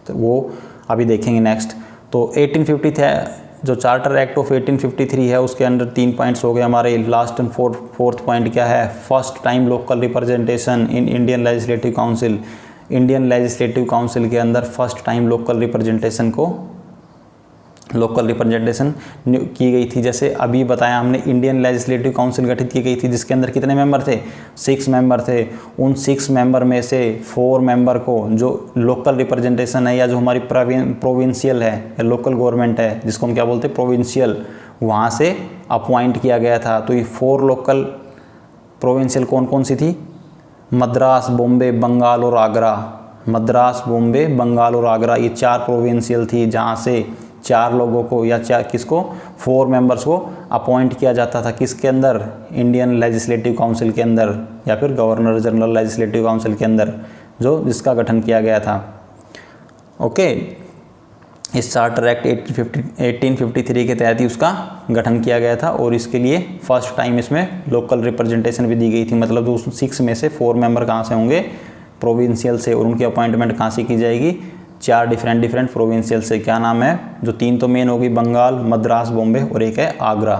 A: तो वो अभी देखेंगे नेक्स्ट। तो 1850 जो चार्टर एक्ट ऑफ 1853 है उसके अंदर 3 पॉइंट्स हो गए हमारे। लास्ट एंड फोर्थ पॉइंट क्या है, first time local representation in Indian legislative council. Indian legislative council के अंदर फर्स्ट टाइम लोकल रिप्रेजेंटेशन की गई थी। जैसे अभी बताया हमने, इंडियन लेजिस्लेटिव काउंसिल गठित की गई थी जिसके अंदर कितने मेंबर थे, 6 मेंबर थे। उन 6 मेंबर में से 4 मेंबर को जो लोकल रिप्रेजेंटेशन है या जो हमारी प्रोविंशियल है या लोकल गवर्नमेंट है, जिसको हम क्या बोलते हैं, प्रोविंशियल, वहाँ से अपॉइंट किया गया था। तो ये 4 लोकल प्रोविंशियल कौन कौन सी थी, मद्रास, बॉम्बे, बंगाल और आगरा। मद्रास, बॉम्बे, बंगाल और आगरा, ये 4 प्रोविंशियल थी जहाँ से 4 लोगों को या 4 मेंबर्स को अपॉइंट किया जाता था, किसके अंदर, इंडियन लेजिस्लेटिव काउंसिल के अंदर या फिर गवर्नर जनरल लेजिस्लेटिव काउंसिल के अंदर, जो जिसका गठन किया गया था, ओके। इस चार्टर एक्ट 1853 के तहत ही उसका गठन किया गया था और इसके लिए फर्स्ट टाइम इसमें लोकल रिप्रेजेंटेशन भी दी गई थी। मतलब उस 6 में से 4 मेंबर कहाँ से होंगे, प्रोविंशियल से, और उनकी अपॉइंटमेंट कहाँ से की जाएगी, 4 डिफरेंट प्रोविंशियल से। क्या नाम है? जो 3 तो मेन होगी, बंगाल, मद्रास, बॉम्बे और एक है आगरा।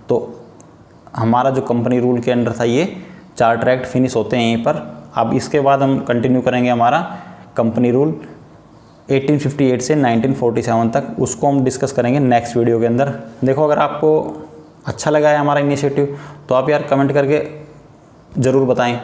A: तो हमारा जो कंपनी रूल के अंडर था ये 4 ट्रैक्ट फिनिश होते हैं यहीं पर। अब इसके बाद हम कंटिन्यू करेंगे हमारा कंपनी रूल 1858 से 1947 तक, उसको हम डिस्कस करेंगे नेक्स्ट वीडियो के अंदर। देखो, अगर आपको अच्छा लगा है हमारा इनिशिएटिव तो आप यार कमेंट करके ज़रूर बताएं।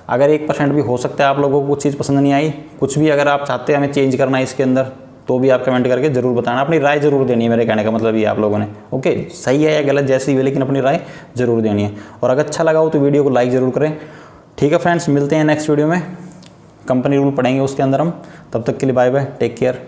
A: अगर 1% भी हो सकता है आप लोगों को कुछ चीज़ पसंद नहीं आई, कुछ भी अगर आप चाहते हैं हमें चेंज करना है इसके अंदर, तो भी आप कमेंट करके ज़रूर बताना। अपनी राय ज़रूर देनी है, मेरे कहने का मतलब ये आप लोगों ने। ओके, सही है या गलत जैसी भी, लेकिन अपनी राय ज़रूर देनी है। और अगर अच्छा लगा हो तो वीडियो को लाइक ज़रूर करें। ठीक है फ्रेंड्स, मिलते हैं नेक्स्ट वीडियो में, कंपनी रूल पढ़ेंगे उसके अंदर हम। तब तक के लिए बाय बाय, टेक केयर।